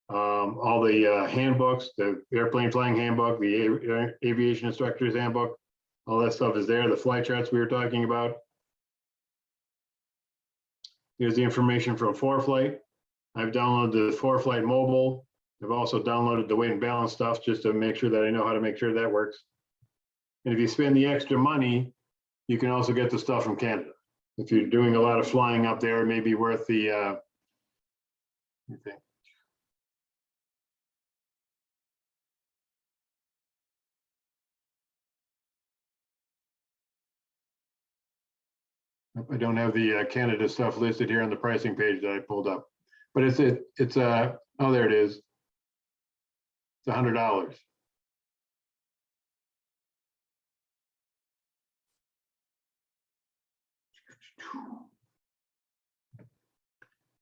all the handbooks, the airplane flying handbook, the aviation instructor's handbook, all that stuff is there. The flight charts we were talking about. Here's the information from ForeFlight. I've downloaded the ForeFlight mobile. I've also downloaded the weight and balance stuff just to make sure that I know how to make sure that works. And if you spend the extra money, you can also get the stuff from Canada. If you're doing a lot of flying up there, it may be worth the, I don't have the Canada stuff listed here on the pricing page that I pulled up, but oh, there it is. It's $100.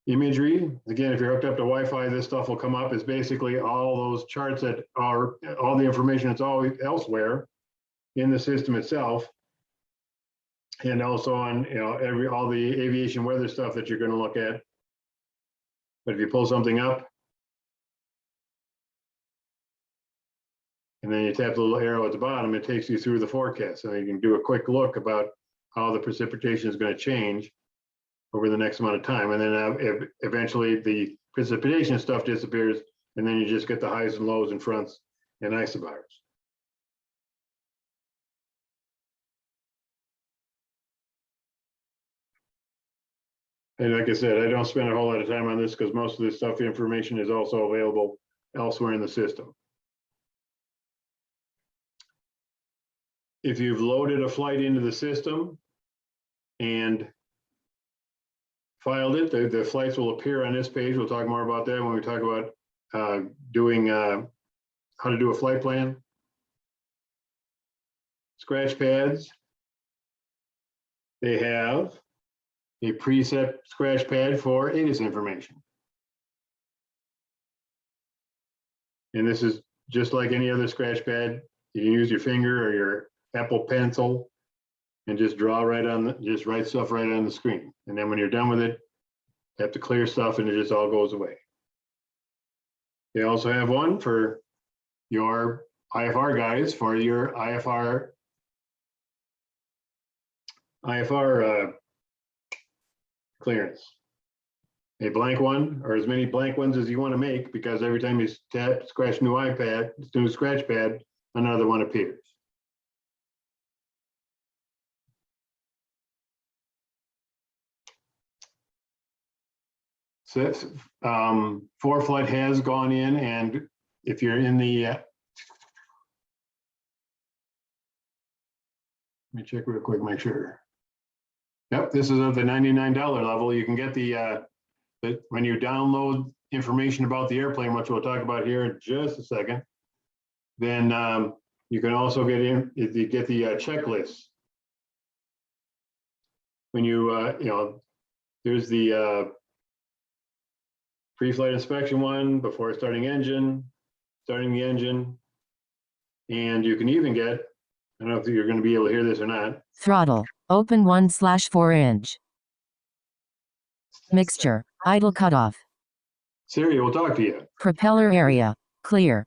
Imagery, again, if you're hooked up to Wi-Fi, this stuff will come up. It's basically all those charts that are all the information that's always elsewhere in the system itself. And also on, all the aviation weather stuff that you're going to look at. But if you pull something up, and then you tap the little arrow at the bottom, it takes you through the forecast. So you can do a quick look about how the precipitation is going to change over the next amount of time. And then eventually the precipitation stuff disappears, and then you just get the highs and lows and fronts and isobars. And like I said, I don't spend a whole lot of time on this because most of this stuff, information is also available elsewhere in the system. If you've loaded a flight into the system and filed it, the flights will appear on this page. We'll talk more about that when we talk about how to do a flight plan. Scratchpads, they have a preset scratch pad for ATIS information. And this is just like any other scratch pad. You can use your finger or your Apple Pencil and just draw just write stuff right on the screen. And then when you're done with it, you have to clear stuff and it just all goes away. They also have one for your IFR guys, for your IFR clearance. A blank one, or as many blank ones as you want to make, because every time you scratch new scratch pad, another one appears. So ForeFlight has gone in, and if you're in the let me check real quick, make sure. Yep, this is at the $99 level. You can get when you download information about the airplane, which we'll talk about here in just a second, then you can also get the checklist. When there's the pre-flight inspection one before starting the engine, and you can even get, I don't know if you're going to be able to hear this or not. Throttle, open 1/4 inch. Mixture, idle cutoff. Siri will talk to you. Propeller area, clear.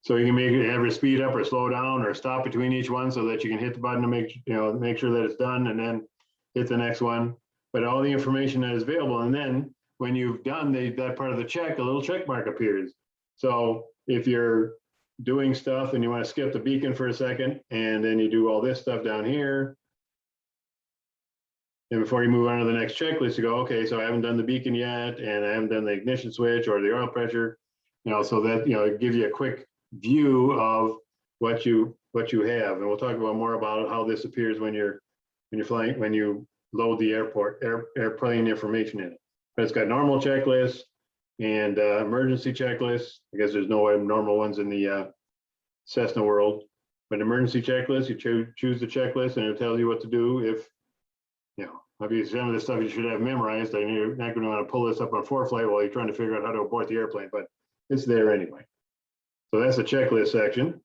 So you can have her speed up or slow down or stop between each one so that you can hit the button to make sure that it's done and then hit the next one. But all the information that is available, and then when you've done that part of the check, a little check mark appears. So if you're doing stuff and you want to skip the beacon for a second, and then you do all this stuff down here, and before you move on to the next checklist, you go, okay, so I haven't done the beacon yet, and I haven't done the ignition switch or the oil pressure, so that it gives you a quick view of what you have. And we'll talk about more about how this appears when you're flying, when you load the airplane information in it. But it's got normal checklists and emergency checklists. I guess there's no normal ones in the Cessna world, but emergency checklist, you choose the checklist and it tells you what to do if Obviously, some of this stuff you should have memorized, and you're not going to want to pull this up on ForeFlight while you're trying to figure out how to abort the airplane, but it's there anyway. So that's the checklist section.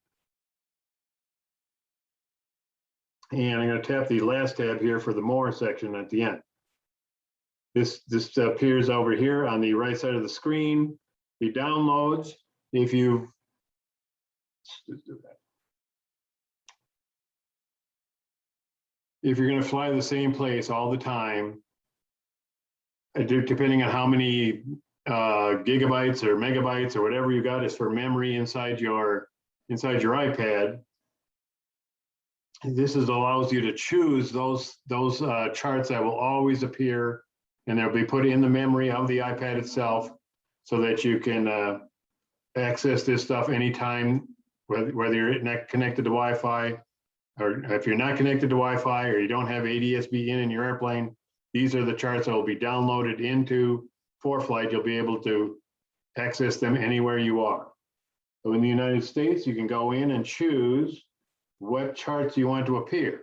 And I'm going to tap the last tab here for the more section at the end. This appears over here on the right side of the screen. The downloads, if you've if you're going to fly the same place all the time, depending on how many gigabytes or megabytes or whatever you got is for memory inside your iPad, this allows you to choose those charts that will always appear, and they'll be put in the memory of the iPad itself, so that you can access this stuff anytime, whether you're connected to Wi-Fi, or if you're not connected to Wi-Fi, or you don't have ADS-B in your airplane. These are the charts that will be downloaded into ForeFlight. You'll be able to access them anywhere you are. So in the United States, you can go in and choose what charts you want to appear.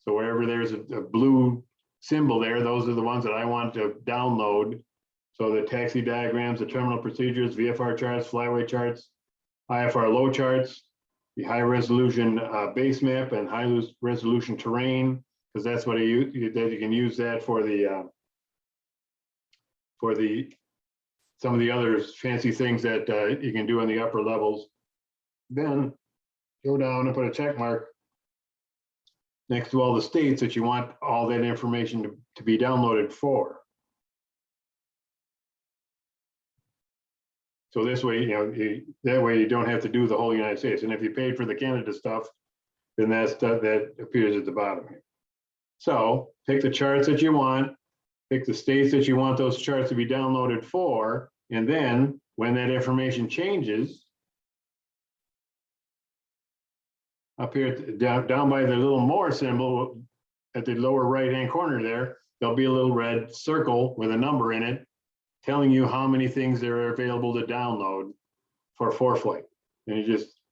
So wherever there's a blue symbol there, those are the ones that I want to download. So the taxi diagrams, the terminal procedures, VFR charts, flyway charts, IFR low charts, the high resolution base map and high resolution terrain, because that's what you can use that for some of the other fancy things that you can do on the upper levels. Then go down and put a check mark next to all the states that you want all that information to be downloaded for. So this way, that way you don't have to do the whole United States. And if you paid for the Canada stuff, then that appears at the bottom here. So pick the charts that you want, pick the states that you want those charts to be downloaded for, and then when that information changes, up here down by the little more symbol at the lower right-hand corner there, there'll be a little red circle with a number in it telling you how many things there are available to download for ForeFlight. And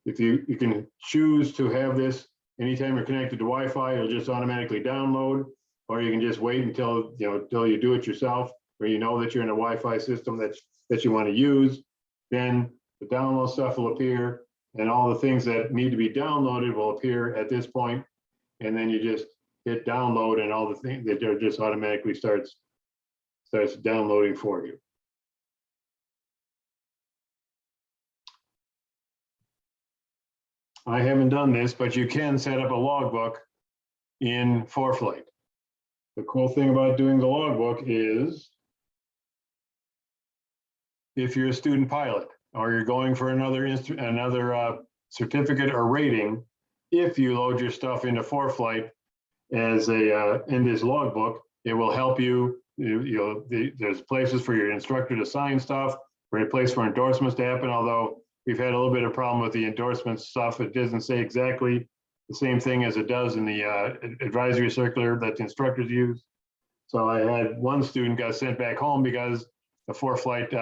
you can choose to have this anytime you're connected to Wi-Fi, it'll just automatically download, or you can just wait until you do it yourself, or that you're in a Wi-Fi system that you want to use. Then the download stuff will appear, and all the things that need to be downloaded will appear at this point, and then you just hit download, and all the things that just automatically starts downloading for you. I haven't done this, but you can set up a logbook in ForeFlight. The cool thing about doing the logbook is if you're a student pilot or you're going for another certificate or rating, if you load your stuff into ForeFlight as in this logbook, it will help you. There's places for your instructor to sign stuff, for a place for endorsements to happen, although we've had a little bit of problem with the endorsement stuff. It doesn't say exactly the same thing as it does in the advisory circular that the instructors use. So I had one student got sent back home because the ForeFlight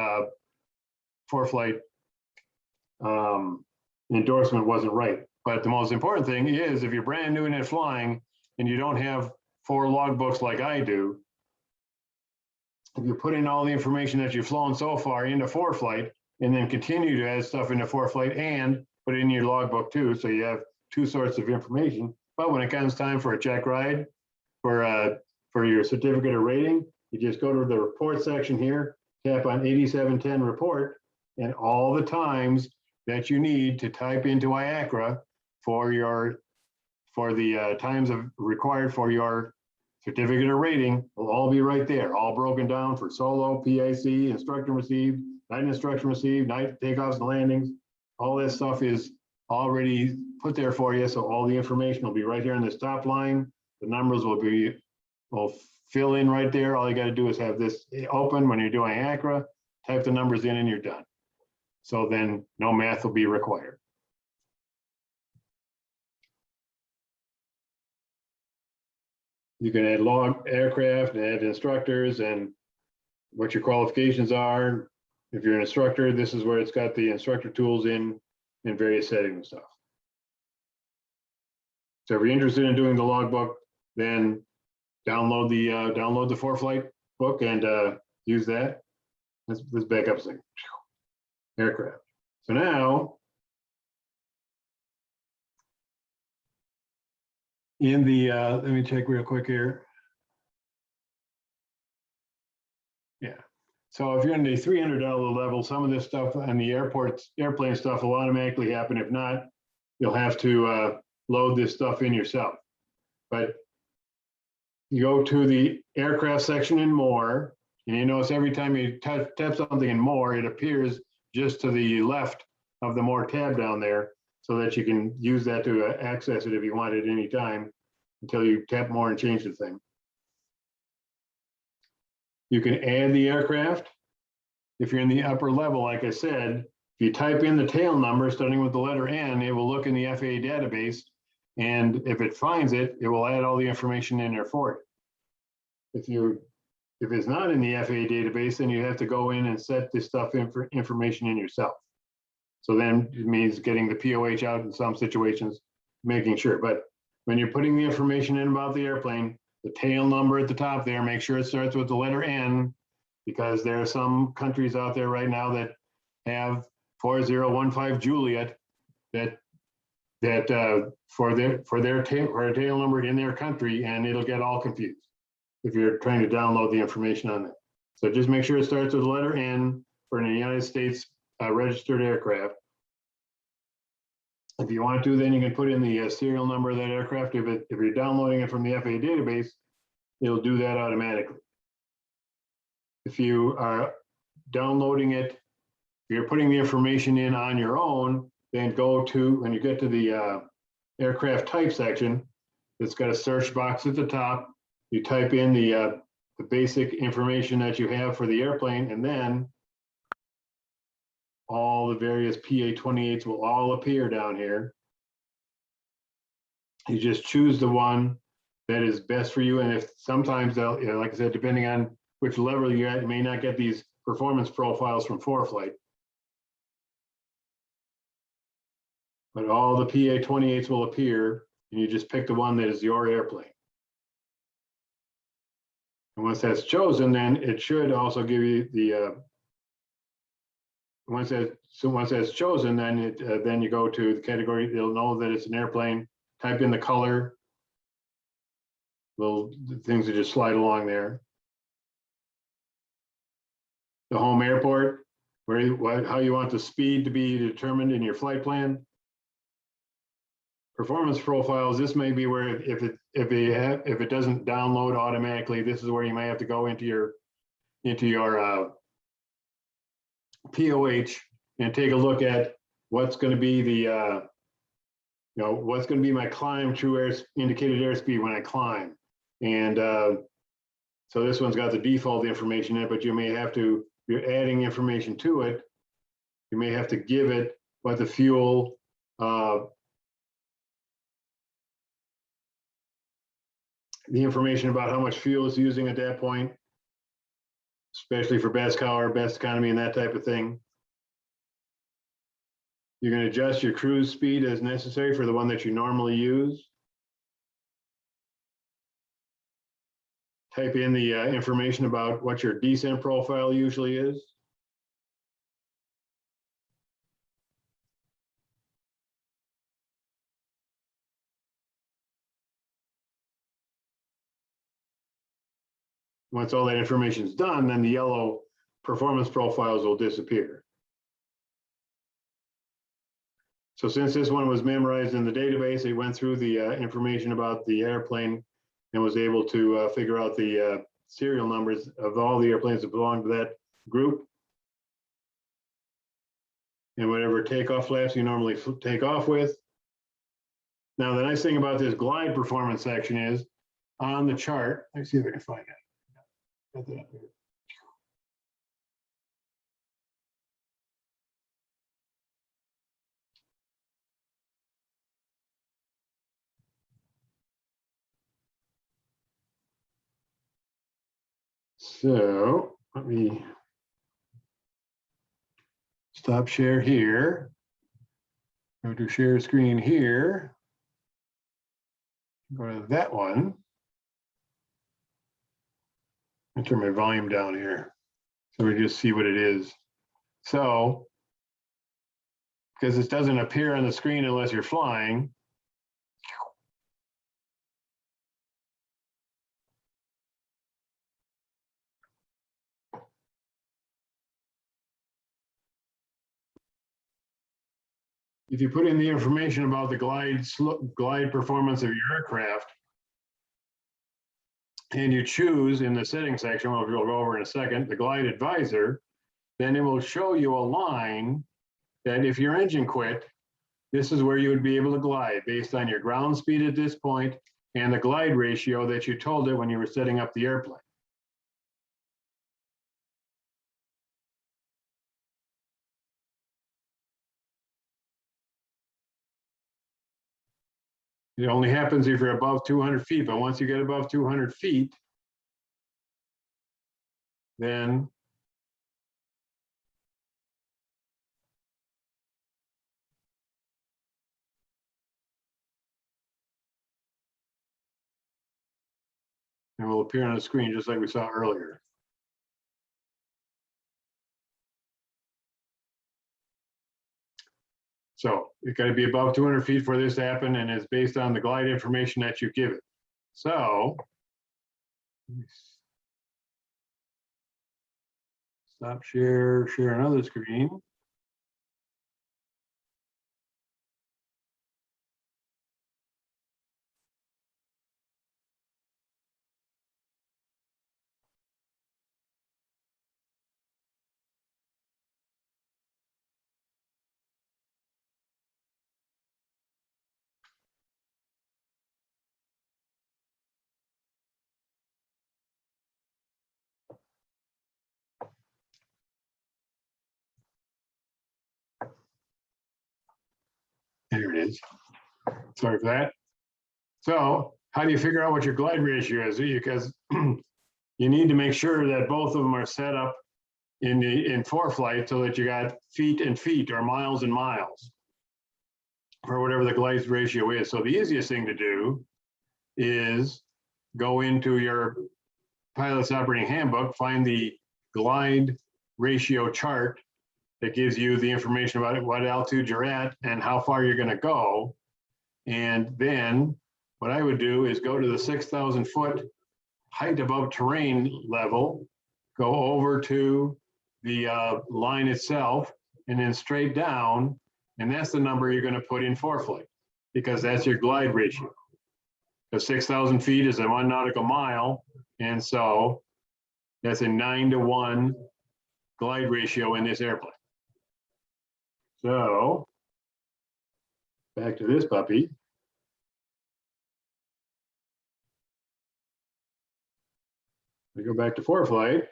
endorsement wasn't right. But the most important thing is if you're brand new in it flying and you don't have 4 logbooks like I do, if you put in all the information that you've flown so far into ForeFlight and then continue to add stuff into ForeFlight and put it in your logbook too, so you have 2 sorts of information. But when it comes time for a check ride for your certificate or rating, you just go to the report section here, tap on 8710 report, and all the times that you need to type into IACRA for the times required for your certificate or rating will all be right there, all broken down for solo, PIC, instruction received, night instruction received, night takeoffs and landings. All this stuff is already put there for you. So all the information will be right here in this top line. The numbers will fill in right there. All you got to do is have this open when you're doing IACRA, type the numbers in and you're done. So then no math will be required. You can add log aircraft, add instructors, and what your qualifications are. If you're an instructor, this is where it's got the instructor tools in various settings and stuff. So if you're interested in doing the logbook, then download the ForeFlight book and use that. Let's back up a second. Aircraft. So now, in the, let me check real quick here. Yeah. So if you're in the $300 level, some of this stuff on the airplane stuff will automatically happen. If not, you'll have to load this stuff in yourself. But you go to the aircraft section in More, and you notice every time you tap something in More, it appears just to the left of the More tab down there, so that you can use that to access it if you want at any time until you tap More and change the thing. You can add the aircraft. If you're in the upper level, like I said, if you type in the tail number starting with the letter N, it will look in the FAA database, and if it finds it, it will add all the information in there for it. If it's not in the FAA database, then you have to go in and set this stuff in for information in yourself. So then it means getting the POH out in some situations, making sure. But when you're putting the information in about the airplane, the tail number at the top there, make sure it starts with the letter N, because there are some countries out there right now that have 4015 Juliet that for a tail number in their country, and it'll get all confused if you're trying to download the information on that. So just make sure it starts with the letter N for an United States registered aircraft. If you want to, then you can put in the serial number of that aircraft. If you're downloading it from the FAA database, it'll do that automatically. If you are downloading it, if you're putting the information in on your own, then go to, when you get to the aircraft type section, it's got a search box at the top. You type in the basic information that you have for the airplane, and then all the various PA-28s will all appear down here. You just choose the one that is best for you. And if sometimes they'll, like I said, depending on which level you're at, you may not get these performance profiles from ForeFlight. But all the PA-28s will appear, and you just pick the one that is your airplane. And once that's chosen, then it should also give you the once that's chosen, then then you go to the category. It'll know that it's an airplane. Type in the color. Little things that just slide along there. The home airport, how you want the speed to be determined in your flight plan. Performance profiles. This may be where if it doesn't download automatically, this is where you may have to go into your POH and take a look at what's going to be the what's going to be my climb true indicated airspeed when I climb. And so this one's got the default information in it, but you may have to, if you're adding information to it, you may have to give it what the fuel the information about how much fuel is using at that point, especially for best power, best economy, and that type of thing. You can adjust your cruise speed as necessary for the one that you normally use. Type in the information about what your descent profile usually is. Once all that information is done, then the yellow performance profiles will disappear. So since this one was memorized in the database, it went through the information about the airplane and was able to figure out the serial numbers of all the airplanes that belong to that group. And whatever takeoff flaps you normally take off with. Now, the nice thing about this glide performance section is on the chart. Let's see if I can find it. Got that up here. So let me stop share here. Go to share screen here. Go to that one. I turn my volume down here so we just see what it is. So, because this doesn't appear on the screen unless you're flying. If you put in the information about the glide performance of your aircraft, and you choose in the settings section, which we'll go over in a second, the glide advisor, then it will show you a line that if your engine quit, this is where you would be able to glide based on your ground speed at this point and the glide ratio that you told it when you were setting up the airplane. It only happens if you're above 200 feet, but once you get above 200 feet, then it will appear on the screen just like we saw earlier. So it's got to be above 200 feet for this to happen, and it's based on the glide information that you give it. So stop share another screen. There it is. Sorry for that. So how do you figure out what your glide ratio is? Because you need to make sure that both of them are set up in ForeFlight so that you got feet and feet or miles and miles for whatever the glide ratio is. So the easiest thing to do is go into your pilot's operating handbook, find the glide ratio chart that gives you the information about what altitude you're at and how far you're going to go. And then what I would do is go to the 6,000 foot height above terrain level, go over to the line itself, and then straight down. And that's the number you're going to put in ForeFlight because that's your glide ratio. The 6,000 feet is a 1 nautical mile. And so that's a 9-to-1 glide ratio in this airplane. So back to this puppy. We go back to ForeFlight.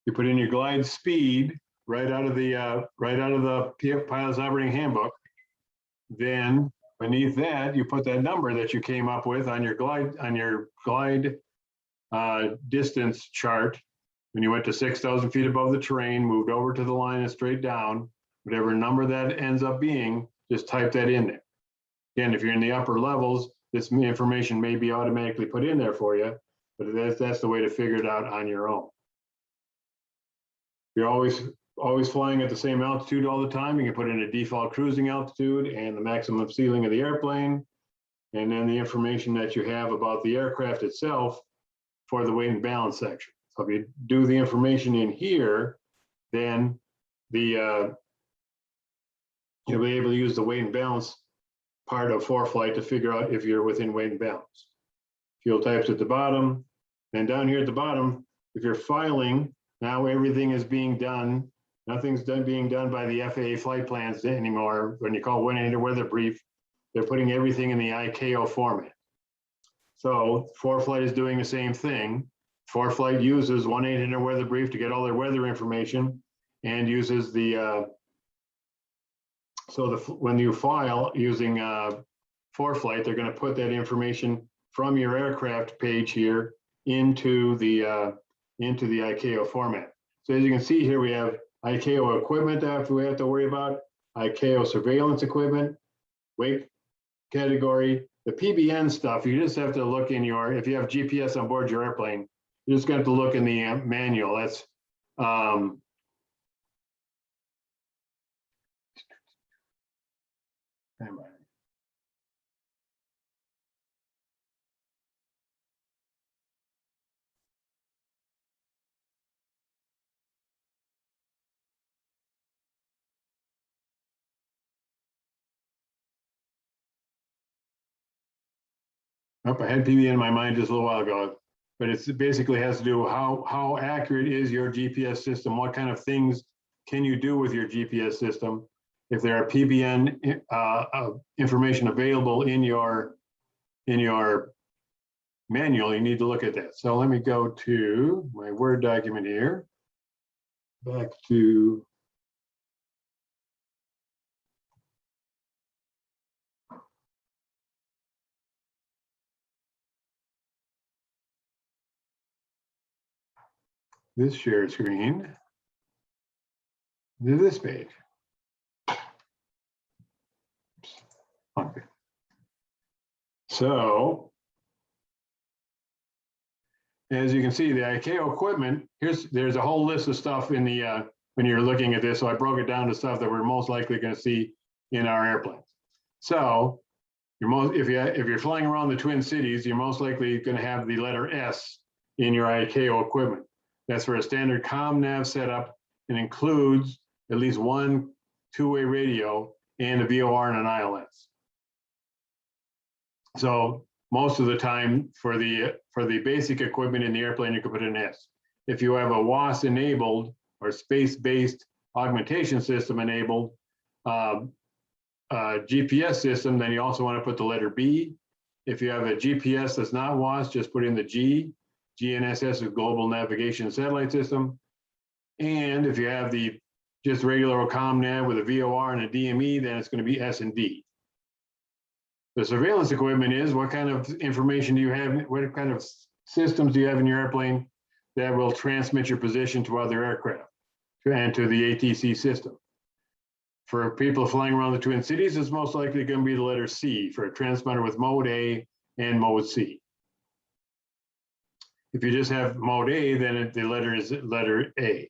You put in your glide speed right out of the pilot's operating handbook. Then beneath that, you put that number that you came up with on your glide distance chart. When you went to 6,000 feet above the terrain, moved over to the line and straight down, whatever number that ends up being, just type that in there. Again, if you're in the upper levels, this information may be automatically put in there for you, but that's the way to figure it out on your own. You're always flying at the same altitude all the time. You can put in a default cruising altitude and the maximum ceiling of the airplane, and then the information that you have about the aircraft itself for the weight and balance section. So if you do the information in here, then you'll be able to use the weight and balance part of ForeFlight to figure out if you're within weight and balance. Fuel types at the bottom, and down here at the bottom, if you're filing, now everything is being done. Nothing's being done by the FAA flight plans anymore. When you call 1-800 weather brief, they're putting everything in the ICAO format. So ForeFlight is doing the same thing. ForeFlight uses 1-800 weather brief to get all their weather information and uses the, when you file using ForeFlight, they're going to put that information from your aircraft page here into the ICAO format. So as you can see here, we have ICAO equipment that we have to worry about, ICAO surveillance equipment, wake category, the PBN stuff, you just have to look in your, if you have GPS on board your airplane, you just got to look in the manual. That's I had PBN in my mind just a little while ago, but it's basically has to do how accurate is your GPS system? What kind of things can you do with your GPS system? If there are PBN information available in your manual, you need to look at that. So let me go to my Word document here. Back to this share screen to this page. Okay. So as you can see, the ICAO equipment, there's a whole list of stuff in the when you're looking at this. So I broke it down to stuff that we're most likely going to see in our airplanes. So if you're flying around the Twin Cities, you're most likely going to have the letter S in your ICAO equipment. That's for a standard comm nav setup and includes at least one two-way radio and a VOR and an ILS. So most of the time for the basic equipment in the airplane, you can put an S. If you have a WAAS enabled or space-based augmentation system enabled GPS system, then you also want to put the letter B. If you have a GPS that's not WAAS, just put in the G. GNSS is Global Navigation Satellite System. And if you have the just regular ComNav with a VOR and a DME, then it's going to be S and D. The surveillance equipment is what kind of information do you have, what kind of systems do you have in your airplane that will transmit your position to other aircraft and to the ATC system. For people flying around the Twin Cities, it's most likely going to be the letter C for a transponder with mode A and mode C. If you just have mode A, then the letter is letter A.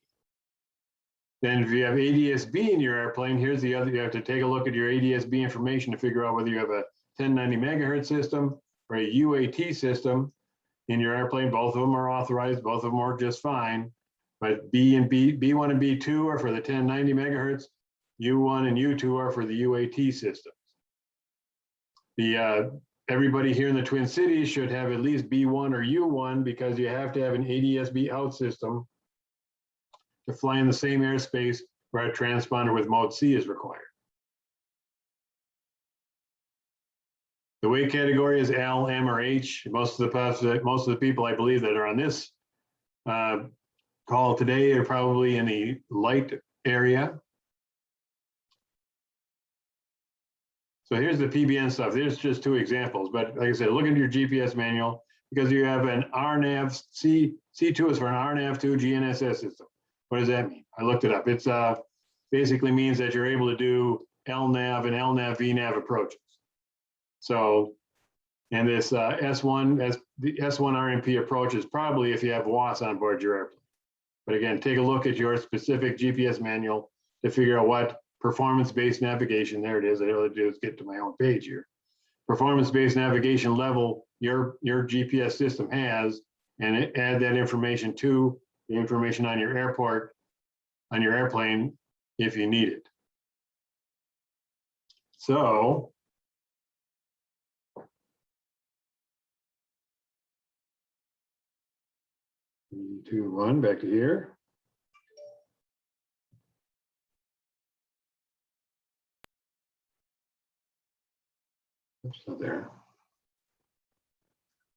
Then if you have ADS-B in your airplane, here's the other, you have to take a look at your ADS-B information to figure out whether you have a 1090 megahertz system or a UAT system in your airplane. Both of them are authorized, both of them work just fine. But B1 and B2 are for the 1090 megahertz, U1 and U2 are for the UAT systems. Everybody here in the Twin Cities should have at least B1 or U1 because you have to have an ADS-B out system to fly in the same airspace where a transponder with mode C is required. The weight category is L, M, or H. Most of the people I believe that are on this call today are probably in the light area. So here's the PBN stuff. There's just two examples, but like I said, look into your GPS manual because you have an RNAV, C2 is for an RNAV2 GNSS system. What does that mean? I looked it up. It's basically means that you're able to do LNAV and LNAV VNAV approaches. So, and this S1 RMP approach is probably if you have WAAS on board your airplane. But again, take a look at your specific GPS manual to figure out what performance-based navigation, there it is, all I do is get to my own page here. Performance-based navigation level your GPS system has, and add that information to the information on your airplane if you need it. So, back to here. So there.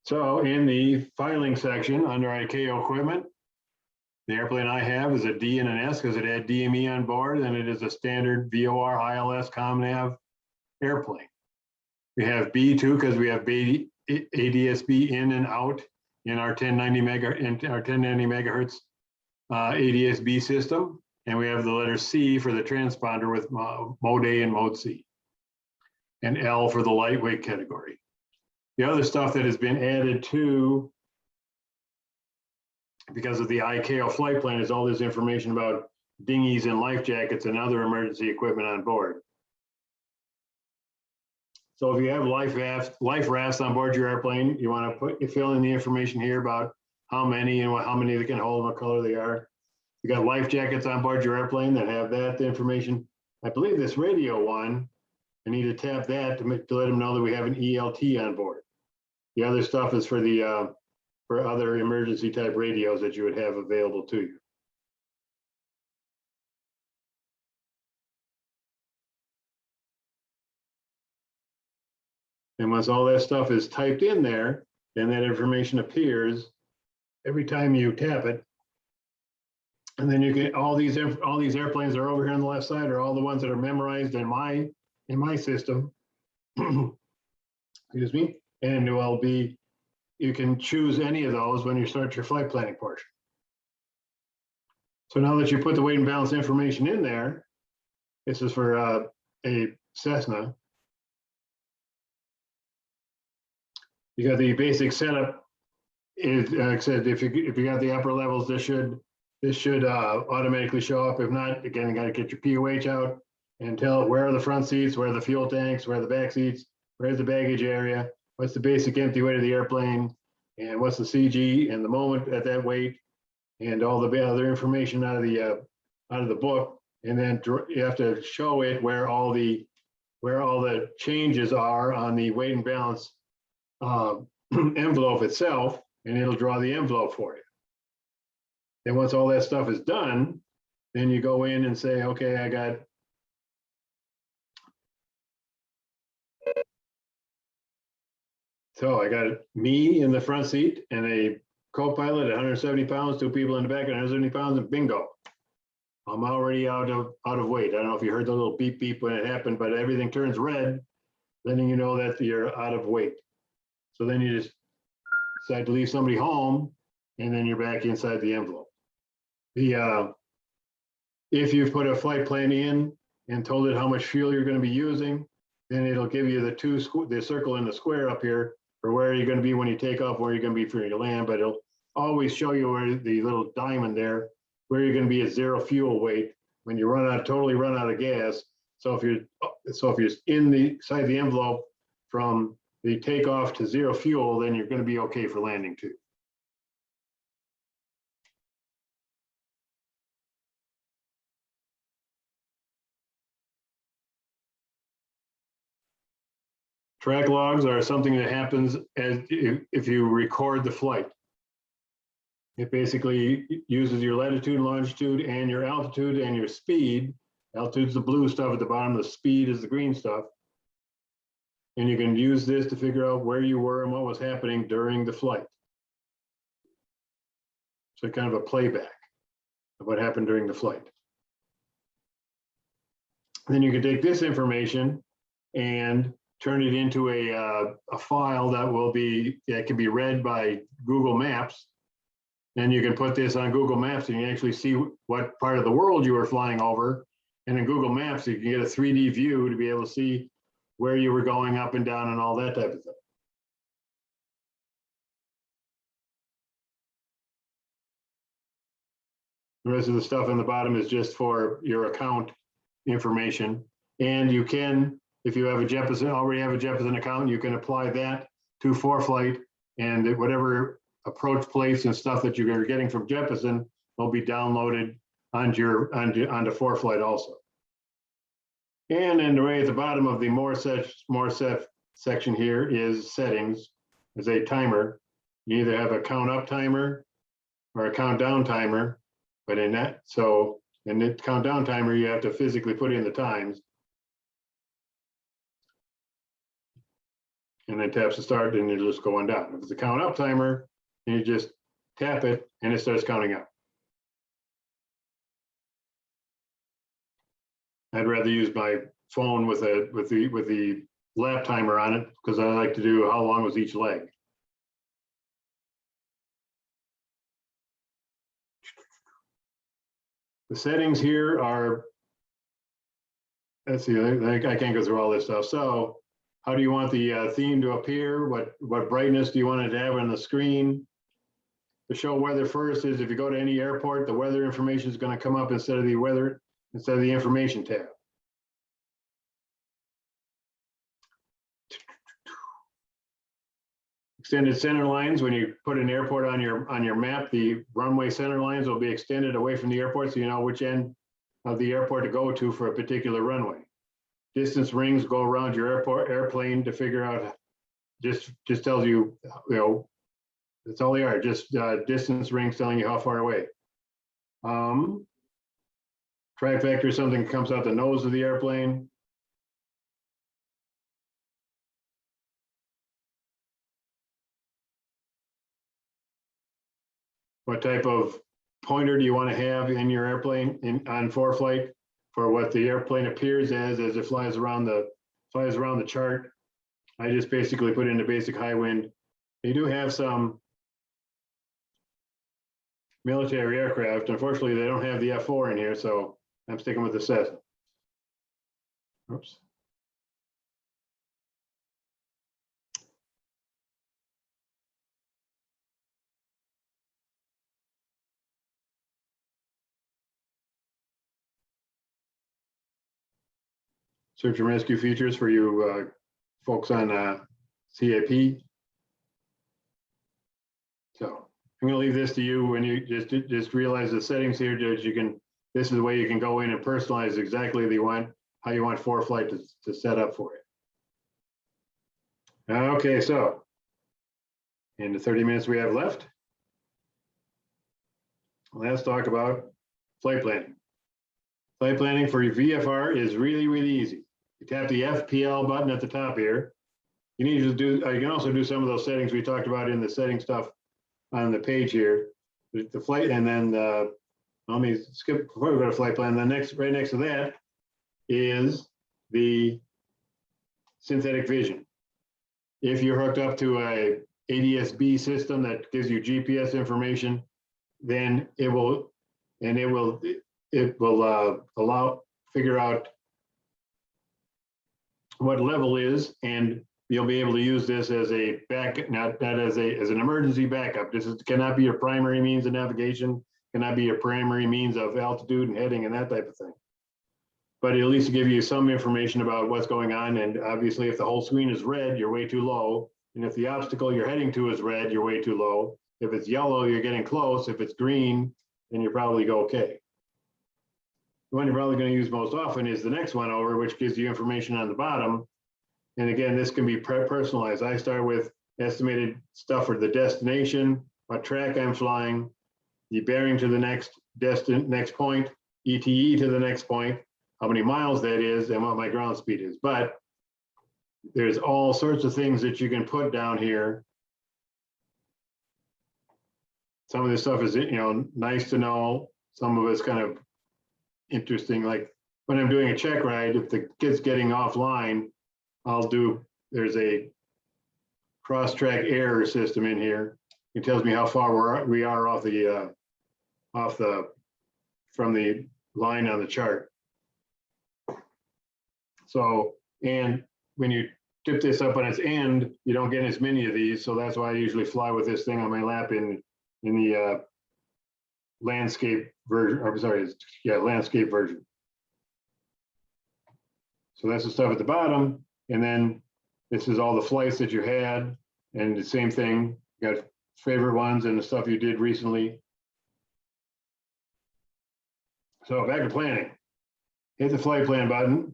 So in the filing section under ICAO equipment, the airplane I have is a D and an S because it had DME on board, and it is a standard VOR, ILS, ComNav airplane. We have B2 because we have ADS-B in and out in our 1090 megahertz ADS-B system, And we have the letter C for the transponder with mode A and mode C. And L for the lightweight category. The other stuff that has been added to, because of the ICAO flight plan, is all this information about dinghies and life jackets and other emergency equipment on board. So if you have life rafts on board your airplane, you want to fill in the information here about how many and how many they can hold and what color they are. You got life jackets on board your airplane that have that information. I believe this radio one, I need to tap that to let them know that we have an ELT on board. The other stuff is for the for other emergency type radios that you would have available to you. And once all that stuff is typed in there, then that information appears every time you tap it. And then you get all these airplanes that are over here on the left side are all the ones that are memorized in my system. Excuse me. And it will be, you can choose any of those when you start your flight planning portion. So now that you put the weight and balance information in there, this is for a Cessna. You got the basic setup. Is like I said, if you got the upper levels, this should automatically show up. If not, again, you got to get your POH out and tell it where are the front seats, where are the fuel tanks, where are the back seats, where's the baggage area, what's the basic empty weight of the airplane, and what's the CG and the moment at that weight, and all the other information out of the book. And then you have to show it where all the changes are on the weight and balance envelope itself, and it'll draw the envelope for you. And once all that stuff is done, then you go in and say, okay, I got me in the front seat and a co-pilot at 170 pounds, 2 people in the back at 170 pounds, and bingo. I'm already out of weight. I don't know if you heard the little beep beep when it happened, but everything turns red, letting you know that you're out of weight. So then you just decide to leave somebody home, and then you're back inside the envelope. If you've put a flight plan in and told it how much fuel you're going to be using, then it'll give you the circle and the square up here for where you're going to be when you take off, where you're going to be for your land, but it'll always show you where the little diamond there, where you're going to be at zero fuel weight when you totally run out of gas. So if you're inside the envelope from the takeoff to zero fuel, then you're going to be okay for landing too. Track logs are something that happens if you record the flight. It basically uses your latitude and longitude and your altitude and your speed. Altitude's the blue stuff at the bottom, the speed is the green stuff. And you can use this to figure out where you were and what was happening during the flight. So kind of a playback of what happened during the flight. Then you can take this information and turn it into a file that can be read by Google Maps. And you can put this on Google Maps and you can actually see what part of the world you were flying over. And in Google Maps, you can get a 3D view to be able to see where you were going up and down and all that type of thing. The rest of the stuff on the bottom is just for your account information. And you can, if you have already have a Jeppesen account, you can apply that to ForeFlight, and whatever approach plates and stuff that you're getting from Jeppesen will be downloaded onto ForeFlight also. And then right at the bottom of the more set section here is settings. There's a timer. You either have a count up timer or a countdown timer, but in the countdown timer, you have to physically put in the times. And then taps to start, and you're just going down. If it's a count up timer, and you just tap it, and it starts counting up. I'd rather use my phone with the lap timer on it because I like to do how long was each leg. The settings here are, let's see, I can't go through all this stuff. So how do you want the theme to appear? What brightness do you want it to have on the screen? To show weather first is if you go to any airport, the weather information is going to come up instead of the information tab. Extended center lines, when you put an airport on your map, the runway center lines will be extended away from the airport so you know which end of the airport to go to for a particular runway. Distance rings go around your airplane to figure out, just tells you, you know, that's all they are, just distance rings telling you how far away. Track vector is something that comes out the nose of the airplane. What type of pointer do you want to have in your airplane on ForeFlight for what the airplane appears as it flies around the chart? I just basically put in the basic high wind. You do have some military aircraft. Unfortunately, they don't have the F4 in here, so I'm sticking with the Cessna. Oops. Search and rescue features for you folks on CAP. So I'm going to leave this to you when you just realize the settings here. This is the way you can go in and personalize exactly how you want ForeFlight to set up for it. Okay, so in the 30 minutes we have left, let's talk about flight planning. Flight planning for your VFR is really, really easy. You tap the FPL button at the top here. You need to do, you can also do some of those settings we talked about in the setting stuff on the page here. The flight, and then let me skip before we go to flight plan. Right next to that is the synthetic vision. If you're hooked up to a ADS-B system that gives you GPS information, then it will figure out what level is, and you'll be able to use this as a backup, not as an emergency backup. This cannot be your primary means of navigation, cannot be your primary means of altitude and heading and that type of thing. But at least give you some information about what's going on. And obviously, if the whole screen is red, you're way too low. And if the obstacle you're heading to is red, you're way too low. If it's yellow, you're getting close. If it's green, then you're probably okay. The one you're probably going to use most often is the next one over, which gives you information on the bottom. And again, this can be personalized. I start with estimated stuff for the destination, what track I'm flying, the bearing to the next point, ETE to the next point, how many miles that is, and what my ground speed is. But there's all sorts of things that you can put down here. Some of this stuff is, nice to know. Some of it's kind of interesting. Like when I'm doing a check ride, if the kid's getting offline, there's a cross-track error system in here. It tells me how far we are from the line on the chart. So, and when you tip this up on its end, you don't get as many of these. So that's why I usually fly with this thing on my lap in the landscape version, landscape version. So that's the stuff at the bottom. And then this is all the flights that you had, and the same thing, you got favorite ones and the stuff you did recently. So back to planning. Hit the flight plan button.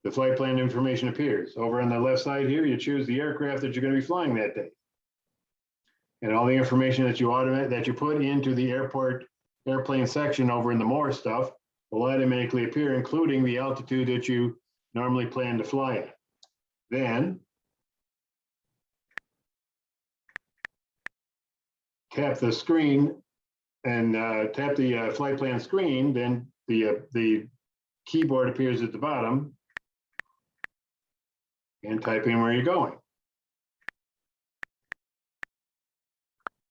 The flight plan information appears. Over on the left side here, you choose the aircraft that you're going to be flying that day. And all the information that you put into the airplane section over in the more stuff will automatically appear, including the altitude that you normally plan to fly at. Then tap the screen and tap the flight plan screen, then the keyboard appears at the bottom, and type in where you're going.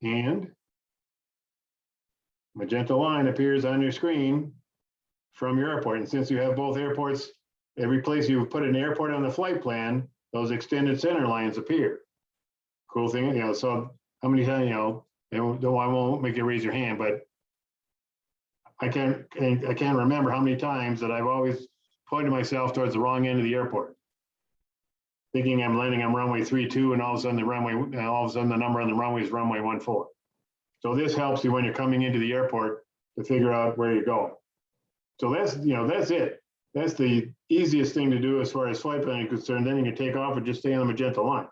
And magenta line appears on your screen from your airport. And since you have both airports, every place you put an airport on the flight plan, those extended center lines appear. Cool thing, so how many times, I won't make you raise your hand, but I can't remember how many times that I've always pointed myself towards the wrong end of the airport, thinking I'm landing on runway 32, and all of a sudden the number on the runway is runway 14. So this helps you when you're coming into the airport to figure out where you're going. So that's it. That's the easiest thing to do as far as flight planning is concerned. Then you can take off and just stay on the magenta line.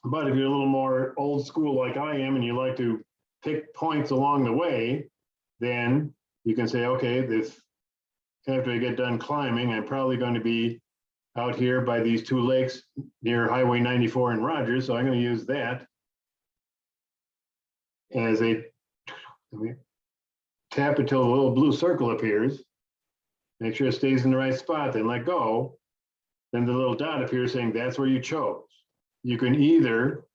But if you're a little more old school like I am, and you like to pick points along the way, then you can say, okay, after I get done climbing, I'm probably going to be out here by these two lakes near Highway 94 in Rogers. So I'm going to use that as tap until the little blue circle appears. Make sure it stays in the right spot, then let go. Then the little dot appears saying that's where you chose. You can either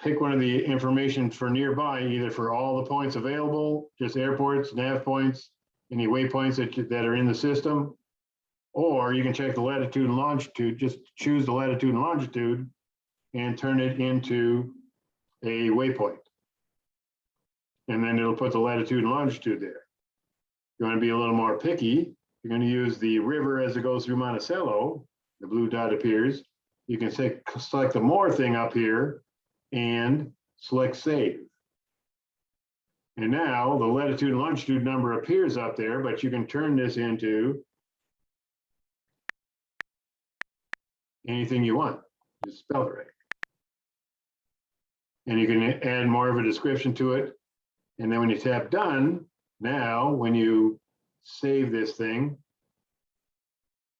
pick one of the information for nearby, either for all the points available, just airports, nav points, any waypoints that are in the system, or you can check the latitude and longitude, just choose the latitude and longitude and turn it into a waypoint. And then it'll put the latitude and longitude there. If you want to be a little more picky, you're going to use the river as it goes through Monticello. The blue dot appears. You can select the more thing up here and select save. And now the latitude and longitude number appears up there, but you can turn this into anything you want. Just spell it right. And you can add more of a description to it. And then when you tap done, now when you save this thing,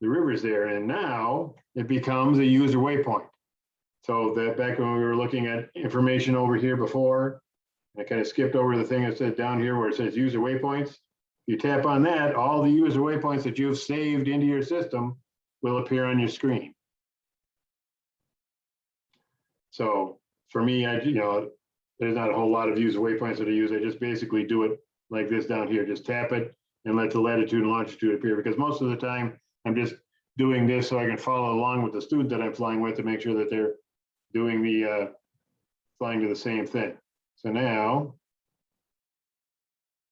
the river's there, and now it becomes a user waypoint. So that back when we were looking at information over here before, I kind of skipped over the thing that said down here where it says user waypoints. You tap on that, all the user waypoints that you've saved into your system will appear on your screen. So for me, there's not a whole lot of user waypoints that I use. I just basically do it like this down here. Just tap it and let the latitude and longitude appear, because most of the time I'm just doing this so I can follow along with the student that I'm flying with to make sure that they're doing the flying to the same thing. So now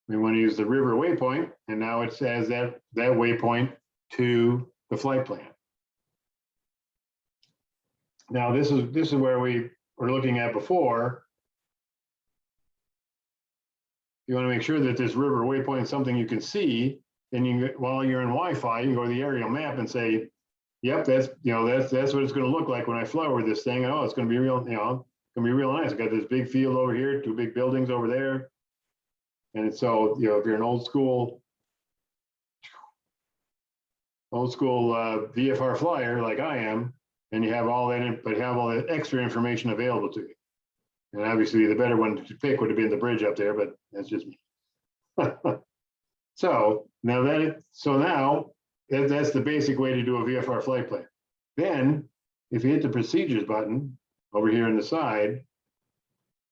we want to use the river waypoint, and now it says that waypoint to the flight plan. Now this is where we were looking at before. You want to make sure that this river waypoint is something you can see. Then while you're in Wi-Fi, you can go to the aerial map and say, "Yep, that's what it's going to look like when I fly over this thing." Oh, it's going to be real, going to be real nice. I got this big field over here, two big buildings over there, and so if you're an old school VFR flyer like I am, and you have all that, but have all that extra information available to you. And obviously, the better one to pick would have been the bridge up there, but that's just me. So now that's the basic way to do a VFR flight plan. Then, if you hit the procedures button over here on the side,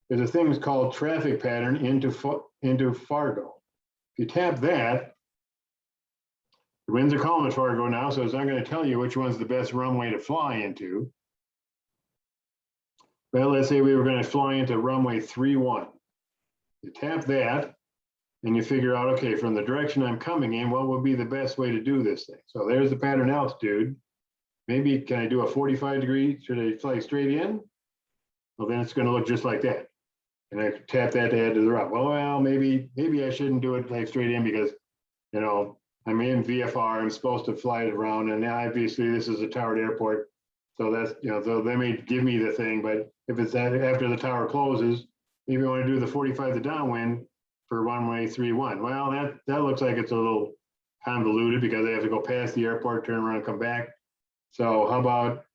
there's a thing called traffic pattern into Fargo. If you tap that, the winds are calm at Fargo now, so it's not going to tell you which one's the best runway to fly into. Well, let's say we were going to fly into runway 31. You tap that, and you figure out, okay, from the direction I'm coming in, what would be the best way to do this thing? So there's the pattern altitude. Maybe, can I do a 45 degree? Should I fly straight in? Well, then it's going to look just like that. And I tap that to add to the route. Well, maybe I shouldn't do it like straight in because, I'm in VFR, I'm supposed to fly it around, and obviously this is a towered airport. So that's, so they may give me the thing, but if it's after the tower closes, maybe I want to do the 45 to downwind for runway 31. Well, that looks like it's a little convoluted because I have to go past the airport, turn around, and come back. So how about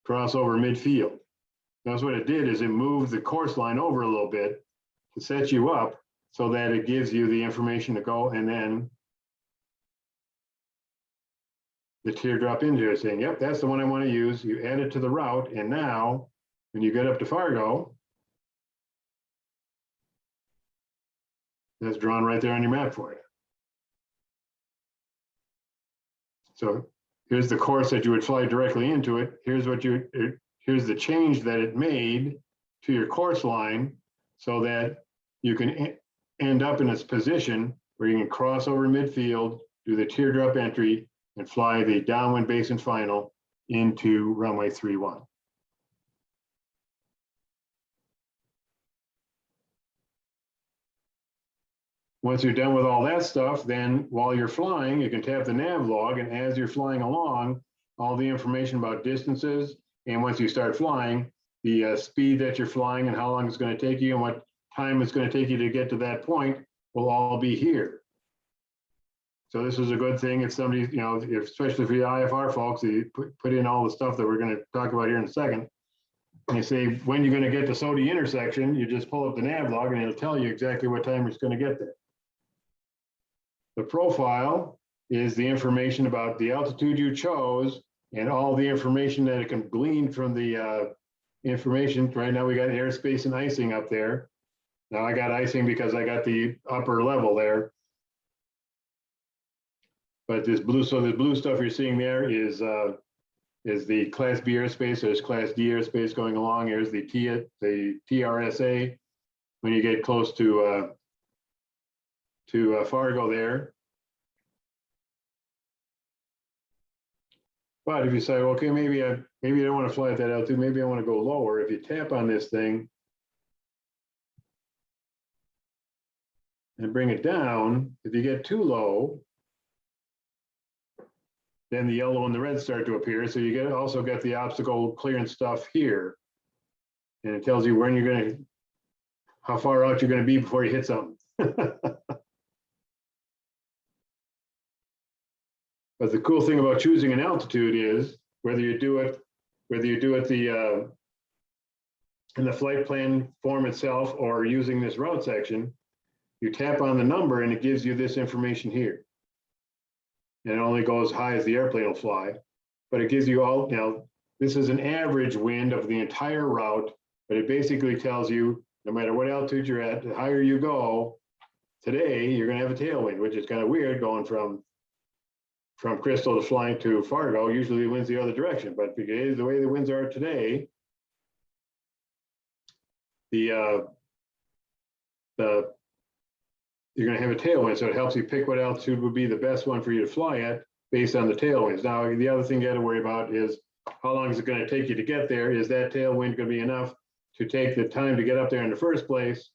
cross over midfield? That's what it did, is it moved the course line over a little bit to set you up so that it gives you the information to go, and then the teardrop in here saying, yep, that's the one I want to use. You add it to the route, and now when you get up to Fargo, That's drawn right there on your map for you. So here's the course that you would fly directly into it. Here's the change that it made to your course line so that you can end up in its position where you can cross over midfield, do the teardrop entry, and fly the downwind base and final into runway 31. Once you're done with all that stuff, then while you're flying, you can tap the nav log, and as you're flying along, all the information about distances, and once you start flying, the speed that you're flying and how long it's going to take you and what time it's going to take you to get to that point will all be here. So this is a good thing if somebody, you know, especially for the IFR folks, you put in all the stuff that we're going to talk about here in a second. And you say, when you're going to get to SOTI intersection, you just pull up the nav log and it'll tell you exactly what time it's going to get there. The profile is the information about the altitude you chose and all the information that it can glean from the information. Right now we got airspace and icing up there. Now I got icing because I got the upper level there. But this blue, so the blue stuff you're seeing there is the Class B airspace. There's Class D airspace going along. Here's the TRSA when you get close to Fargo there. But if you say, okay, maybe I don't want to fly at that altitude, maybe I want to go lower. If you tap on this thing and bring it down, if you get too low, then the yellow and the red start to appear. So you also get the obstacle clearance stuff here. And it tells you when you're going to, how far out you're going to be before you hit something. But the cool thing about choosing an altitude is whether you do it in the flight plan form itself or using this route section, you tap on the number and it gives you this information here. And it only goes as high as the airplane will fly, but it gives you all, you know, this is an average wind of the entire route, but it basically tells you no matter what altitude you're at, the higher you go, today you're going to have a tailwind, which is kind of weird going from Crystal to flying to Fargo. Usually the wind's the other direction, but because the way the winds are today, you're going to have a tailwind, so it helps you pick what altitude would be the best one for you to fly at based on the tailwinds. Now, the other thing you got to worry about is how long is it going to take you to get there? Is that tailwind going to be enough to take the time to get up there in the first place?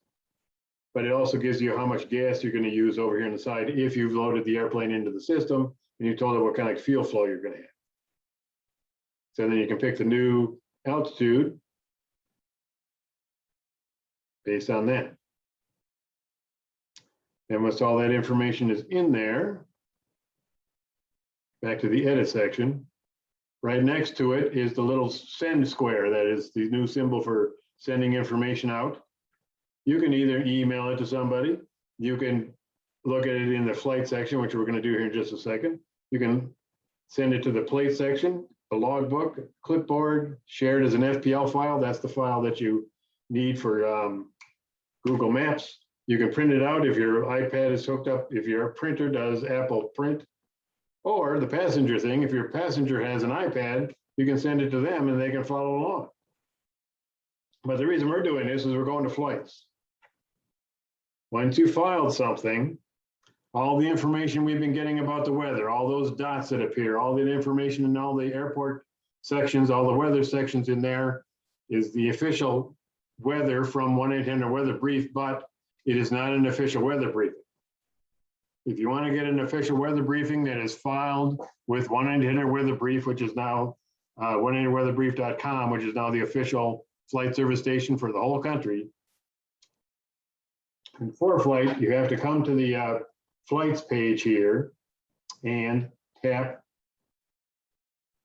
But it also gives you how much gas you're going to use over here on the side if you've loaded the airplane into the system and you told it what kind of fuel flow you're going to have. So then you can pick the new altitude based on that. And once all that information is in there, back to the edit section, right next to it is the little send square. That is the new symbol for sending information out. You can either email it to somebody, you can look at it in the flight section, which we're going to do here in just a second. You can send it to the plate section, the logbook, clipboard, share it as an FPL file. That's the file that you need for Google Maps. You can print it out if your iPad is hooked up, if your printer does Apple Print, or the passenger thing, if your passenger has an iPad, you can send it to them and they can follow along. But the reason we're doing this is we're going to flights. Once you filed something, all the information we've been getting about the weather, all those dots that appear, all the information in all the airport sections, all the weather sections in there is the official weather from 1-800-WEATHER brief, but it is not an official weather briefing. If you want to get an official weather briefing that is filed with 1-800-WEATHER brief, which is now 1-800-WEATHERbrief.com, which is now the official flight service station for the whole country. In ForeFlight, you have to come to the flights page here and tap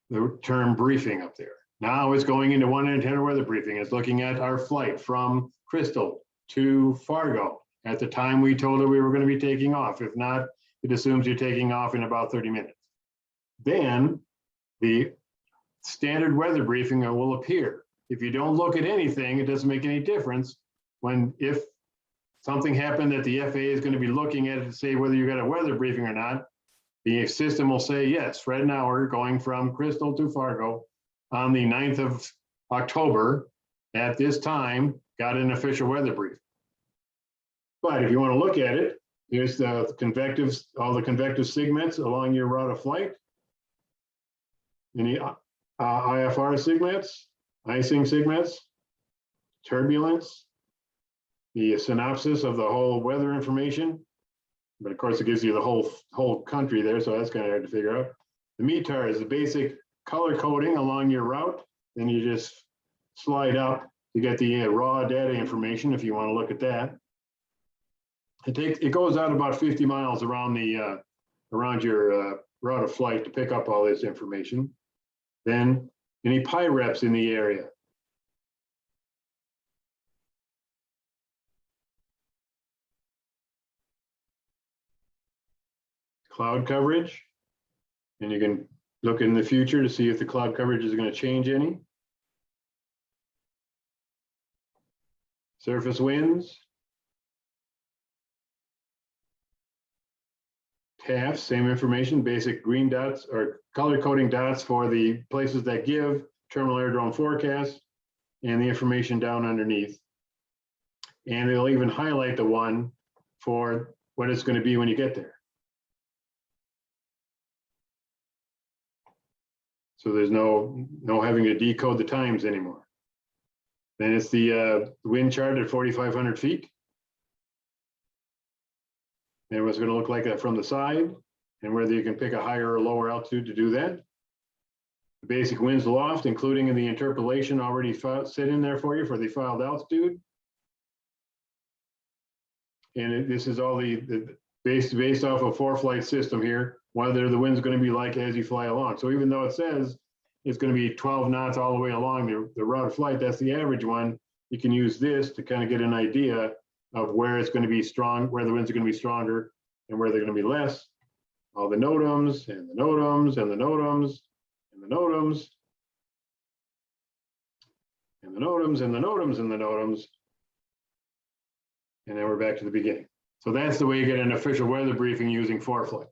the term briefing up there. Now it's going into 1-800-WEATHER briefing. It's looking at our flight from Crystal to Fargo at the time we told it we were going to be taking off. If not, it assumes you're taking off in about 30 minutes. Then the standard weather briefing will appear. If you don't look at anything, it doesn't make any difference if something happened that the FAA is going to be looking at it to say whether you got a weather briefing or not, the system will say, yes, Fred Nauer going from Crystal to Fargo on the 9th of October at this time got an official weather brief. But if you want to look at it, here's the convective, all the convective segments along your route of flight. Any IFR segments, icing segments, turbulence, the synopsis of the whole weather information. But of course, it gives you the whole country there, so that's kind of hard to figure out. The METAR is the basic color coding along your route. Then you just slide up to get the raw data information if you want to look at that. It goes out about 50 miles around the around your route of flight to pick up all this information. Then any PIREPs in the area. Cloud coverage, and you can look in the future to see if the cloud coverage is going to change any. Surface winds. TAF, same information, basic green dots or color coding dots for the places that give terminal aerodrome forecast and the information down underneath. And it'll even highlight the one for what it's going to be when you get there. So there's no having to decode the times anymore. Then it's the wind chart at 4,500 feet. And what's going to look like that from the side, and whether you can pick a higher or lower altitude to do that. The basic winds aloft, including in the interpolation already set in there for you for the filed altitude. And this is all based off of ForeFlight system here, whether the wind's going to be like as you fly along. So even though it says it's going to be 12 knots all the way along the route of flight, that's the average one. You can use this to kind of get an idea of where it's going to be strong, where the winds are going to be stronger and where they're going to be less. All the NOTAMs and the NOTAMs and the NOTAMs and the NOTAMs and the NOTAMs and the NOTAMs and the NOTAMs. And then we're back to the beginning. So that's the way you get an official weather briefing using ForeFlight.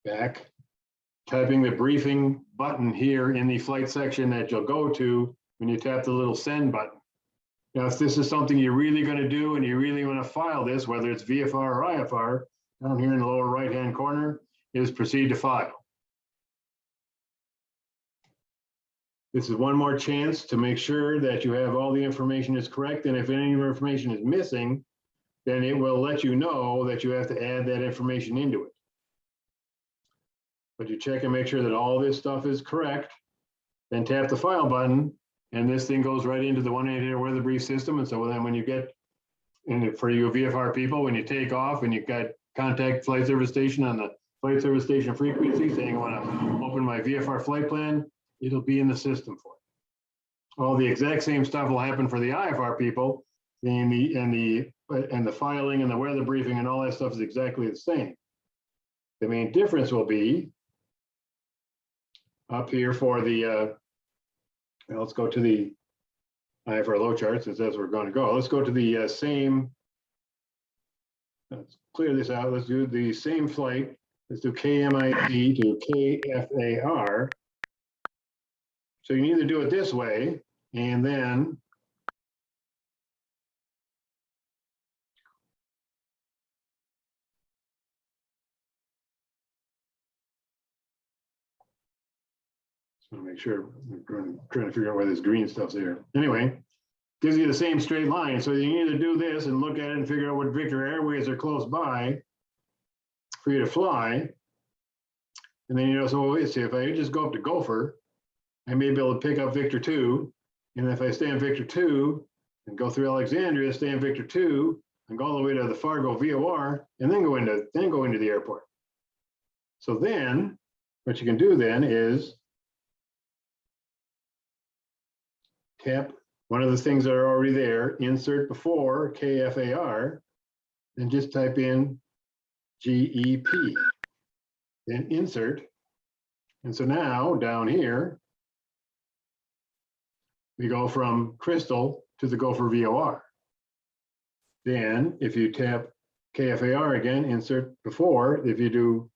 Back, typing the briefing button here in the flight section that you'll go to when you tap the little send button. Now, if this is something you're really going to do and you really want to file this, whether it's VFR or IFR, down here in the lower right-hand corner is proceed to file. This is one more chance to make sure that you have all the information is correct. And if any information is missing, then it will let you know that you have to add that information into it. But you check and make sure that all this stuff is correct, then tap the file button, and this thing goes right into the 1-800 weather brief system. And so then when you get, and for you VFR people, when you take off and you've got contact flight service station on the flight service station frequency saying I want to open my VFR flight plan, it'll be in the system for it. All the exact same stuff will happen for the IFR people, and the filing and the weather briefing and all that stuff is exactly the same. The main difference will be up here for the let's go to the IFR low charts, since that's where we're going to go. Let's go to the same, let's clear this out. Let's do the same flight. Let's do KMIT to KFAR. So you can either do it this way, and then to make sure we're trying to figure out why this green stuff's there. Anyway, gives you the same straight line. So you can either do this and look at it and figure out what Victor Airways are close by for you to fly. And then, so wait, see, if I just go up to Gopher, I may be able to pick up Victor 2. And if I stay on Victor 2 and go through Alexandria, stay on Victor 2 and go all the way to the Fargo VOR and then go into the airport. So then what you can do then is tap one of the things that are already there, insert before KFAR, and just type in GEP, then insert. And so now down here, we go from Crystal to the Gopher VOR. Then if you tap KFAR again, insert before, if you do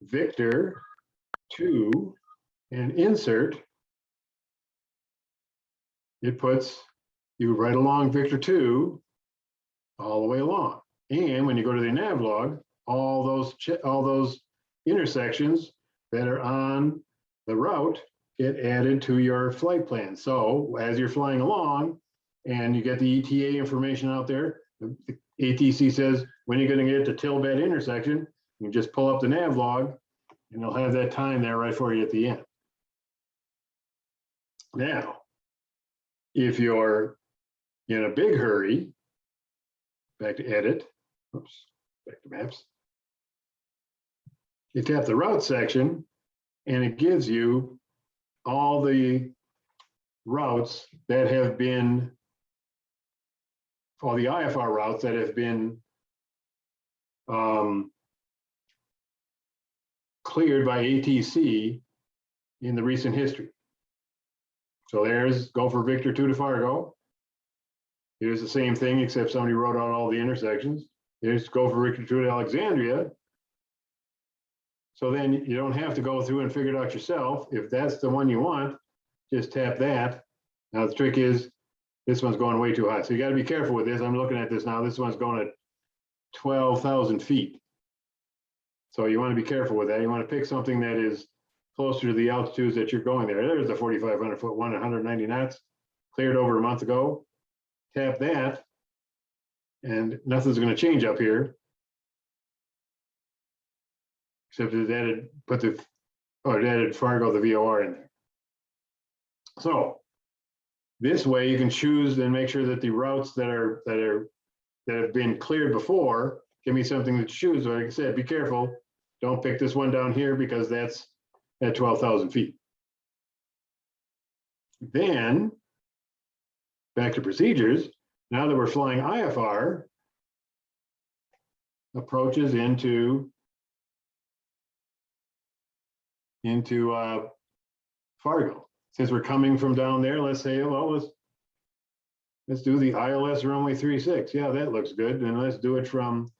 Victor 2 and insert, it puts you right along Victor 2 all the way along. And when you go to the nav log, all those intersections that are on the route get added to your flight plan. So as you're flying along and you get the ETA information out there, the ATC says, when you're going to get to Tilbed intersection, you just pull up the nav log and they'll have that time there right for you at the end. Now, if you're in a big hurry, back to edit, oops, back to maps. You tap the route section and it gives you all the routes that have been, all the IFR routes that have been cleared by ATC in the recent history. So there's go for Victor 2 to Fargo. Here's the same thing, except somebody wrote out all the intersections. There's go for Victor 2 to Alexandria. So then you don't have to go through and figure it out yourself. If that's the one you want, just tap that. Now the trick is, this one's going way too high. So you got to be careful with this. I'm looking at this now. This one's going at 12,000 feet. So you want to be careful with that. You want to pick something that is closer to the altitudes that you're going there. There's the 4,500 foot one, 190 knots, cleared over a month ago. Tap that, and nothing's going to change up here. Except it added, it added Fargo, the VOR in there. So this way you can choose and make sure that the routes that have been cleared before give me something to choose. Like I said, be careful. Don't pick this one down here because that's at 12,000 feet. Then back to procedures. Now that we're flying IFR, approaches into Fargo. Since we're coming from down there, let's say, well, let's do the ILS runway 36. Yeah, that looks good. And let's do it from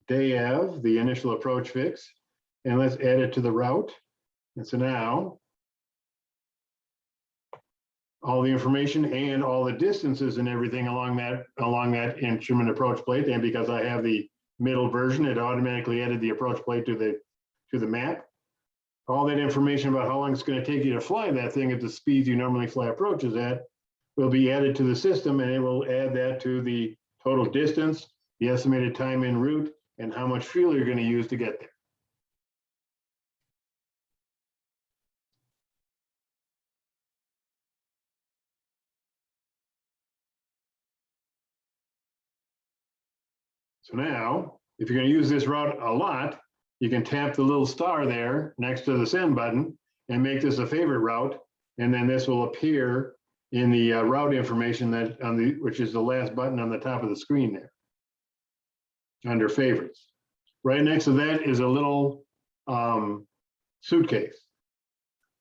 DAV, the initial approach fix, and let's add it to the route. And so now all the information and all the distances and everything along that instrument approach plate. And because I have the middle version, it automatically added the approach plate to the map. All that information about how long it's going to take you to fly that thing at the speeds you normally fly approaches at will be added to the system, and it will add that to the total distance, the estimated time en route, and how much fuel you're going to use to get there. So now, if you're going to use this route a lot, you can tap the little star there next to the send button and make this a favorite route. And then this will appear in the route information which is the last button on the top of the screen there under favorites. Right next to that is a little suitcase.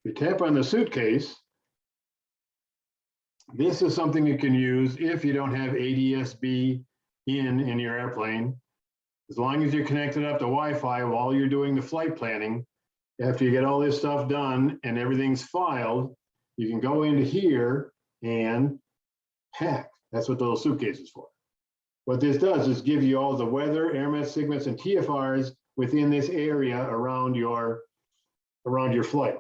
If you tap on the suitcase, this is something you can use if you don't have ADS-B in your airplane. As long as you're connected up to Wi-Fi while you're doing the flight planning, after you get all this stuff done and everything's filed, you can go into here and pack. That's what the little suitcase is for. What this does is give you all the weather, airmet segments, and TFRs within this area around your flight.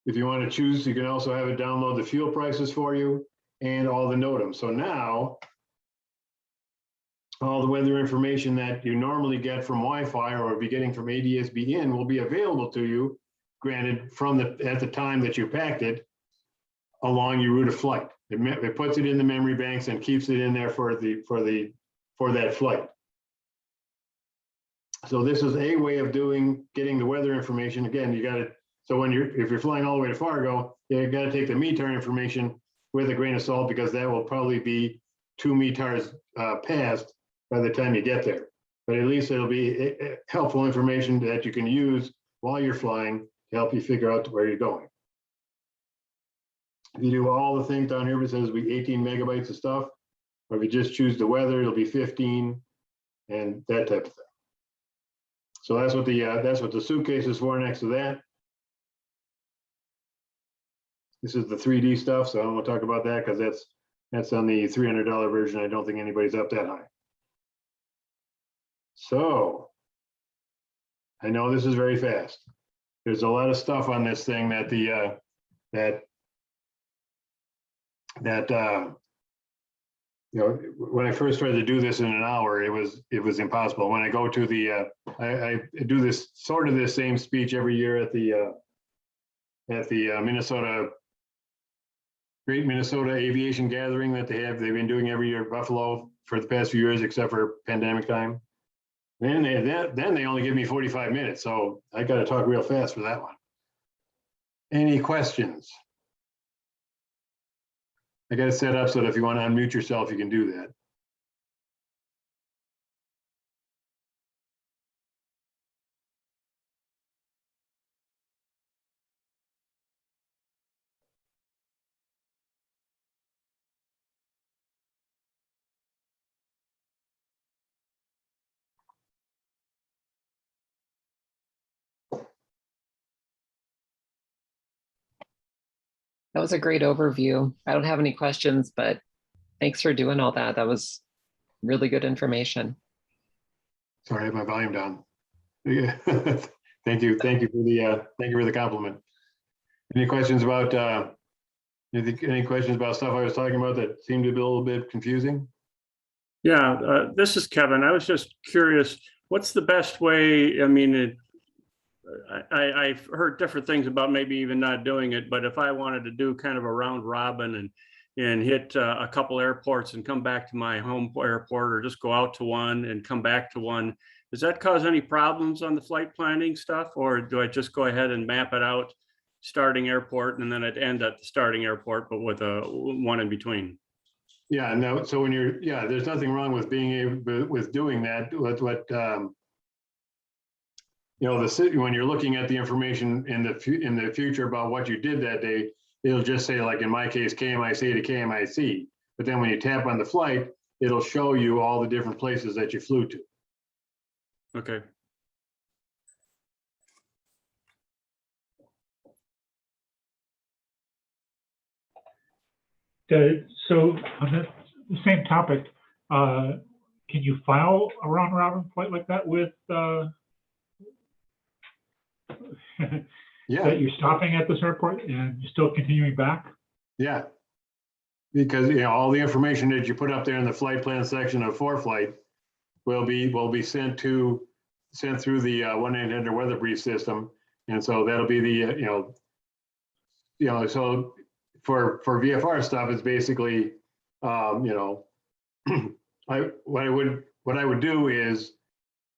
If you want to choose, you can also have it download the fuel prices for you and all the NOTAMs. So now, all the weather information that you normally get from Wi-Fi or be getting from ADS-B in will be available to you, granted at the time that you packed it along your route of flight. It puts it in the memory banks and keeps it in there for that flight. So this is a way of getting the weather information. Again, you got to, so if you're flying all the way to Fargo, you got to take the METAR information with a grain of salt, because that will probably be 2 METARs past by the time you get there. But at least it'll be helpful information that you can use while you're flying to help you figure out where you're going. If you do all the things down here, it says it'll be 18 megabytes of stuff. Or if you just choose the weather, it'll be 15 and that type of thing. So that's what the suitcase is for next to that. This is the 3D stuff, so I don't want to talk about that because that's on the $300 version. I don't think anybody's up that high. So I know this is very fast. There's a lot of stuff on this thing that you know, when I first tried to do this in an hour, it was impossible. When I go to the I do this sort of this same speech every year at the Great Minnesota Aviation Gathering that they've been doing every year at Buffalo for the past few years, except for pandemic time. Then they only give me 45 minutes, so I got to talk real fast for that one. Any questions? I got it set up so that if you want to unmute yourself, you can do that. That was a great overview. I don't have any questions, but thanks for doing all that. That was really good information. Sorry, I have my volume down. Yeah. Thank you for the compliment. Any questions about any questions about stuff I was talking about that seemed to be a little bit confusing? Yeah, this is Kevin. I was just curious, what's the best way? I mean, I've heard different things about maybe even not doing it, but if I wanted to do kind of a round robin and hit a couple airports and come back to my home airport, or just go out to one and come back to one, does that cause any problems on the flight planning stuff? Or do I just go ahead and map it out, starting airport, and then I'd end at the starting airport, but with a one in between? Yeah, no. So when there's nothing wrong with being able with doing that. You know, when you're looking at the information in the future about what you did that day, it'll just say, like in my case, KMIC to KMIC. But then when you tap on the flight, it'll show you all the different places that you flew to. Okay. So on the same topic, can you file a round robin flight like that with Yeah. that you're stopping at this airport and you're still continuing back? Yeah. Because all the information that you put up there in the flight plan section of ForeFlight will be sent through the 1-800 weather brief system, and so that'll be the so for VFR stuff, it's basically what I would do is, if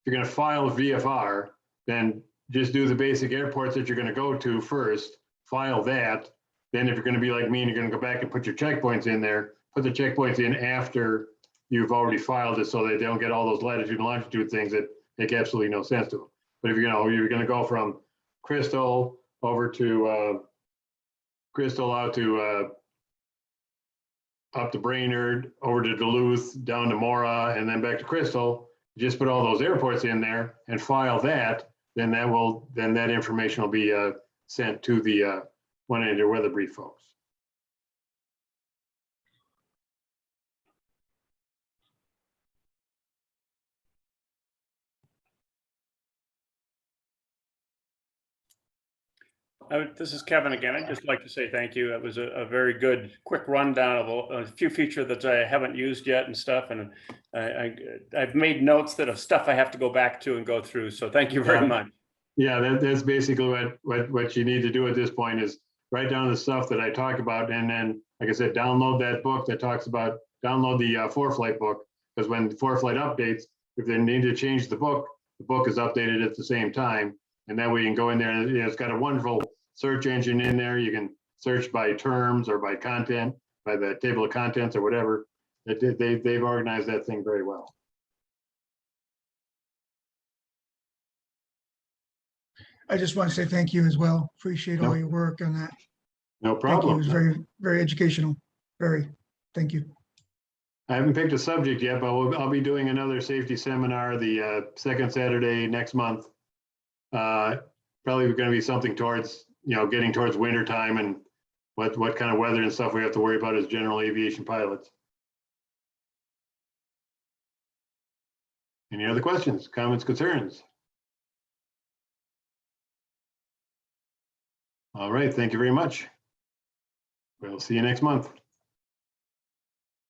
you're going to file VFR, then just do the basic airports that you're going to go to first, file that. Then if you're going to be like me and you're going to go back and put your checkpoints in there, put the checkpoints in after you've already filed it, so that they don't get all those latitude and longitude things that make absolutely no sense to them. But if you're going to go from Crystal over to Crystal out to up to Brainerd, over to Duluth, down to Mora, and then back to Crystal, just put all those airports in there and file that. Then that information will be sent to the 1-800 weather brief folks. This is Kevin again. I'd just like to say thank you. It was a very good, quick rundown of a few features that I haven't used yet and stuff. And I've made notes of stuff I have to go back to and go through. So thank you very much. Yeah, that's basically what you need to do at this point, is write down the stuff that I talk about, and then, like I said, download that book that talks about, download the ForeFlight book, because when ForeFlight updates, if they need to change the book is updated at the same time, and that way you can go in there, and it's got a wonderful search engine in there. You can search by terms or by content, by the table of contents or whatever. They've organized that thing very well. I just want to say thank you as well. Appreciate all your work on that. No Thank you. It problem. was very, very educational. Very. Thank you. I haven't picked a subject yet, but I'll be doing another safety seminar the second Saturday next month. Probably going to be something towards, getting towards winter time and what kind of weather and stuff we have to worry about as general aviation pilots. Any other questions, comments, concerns? All right, thank you very much. We'll see you next month.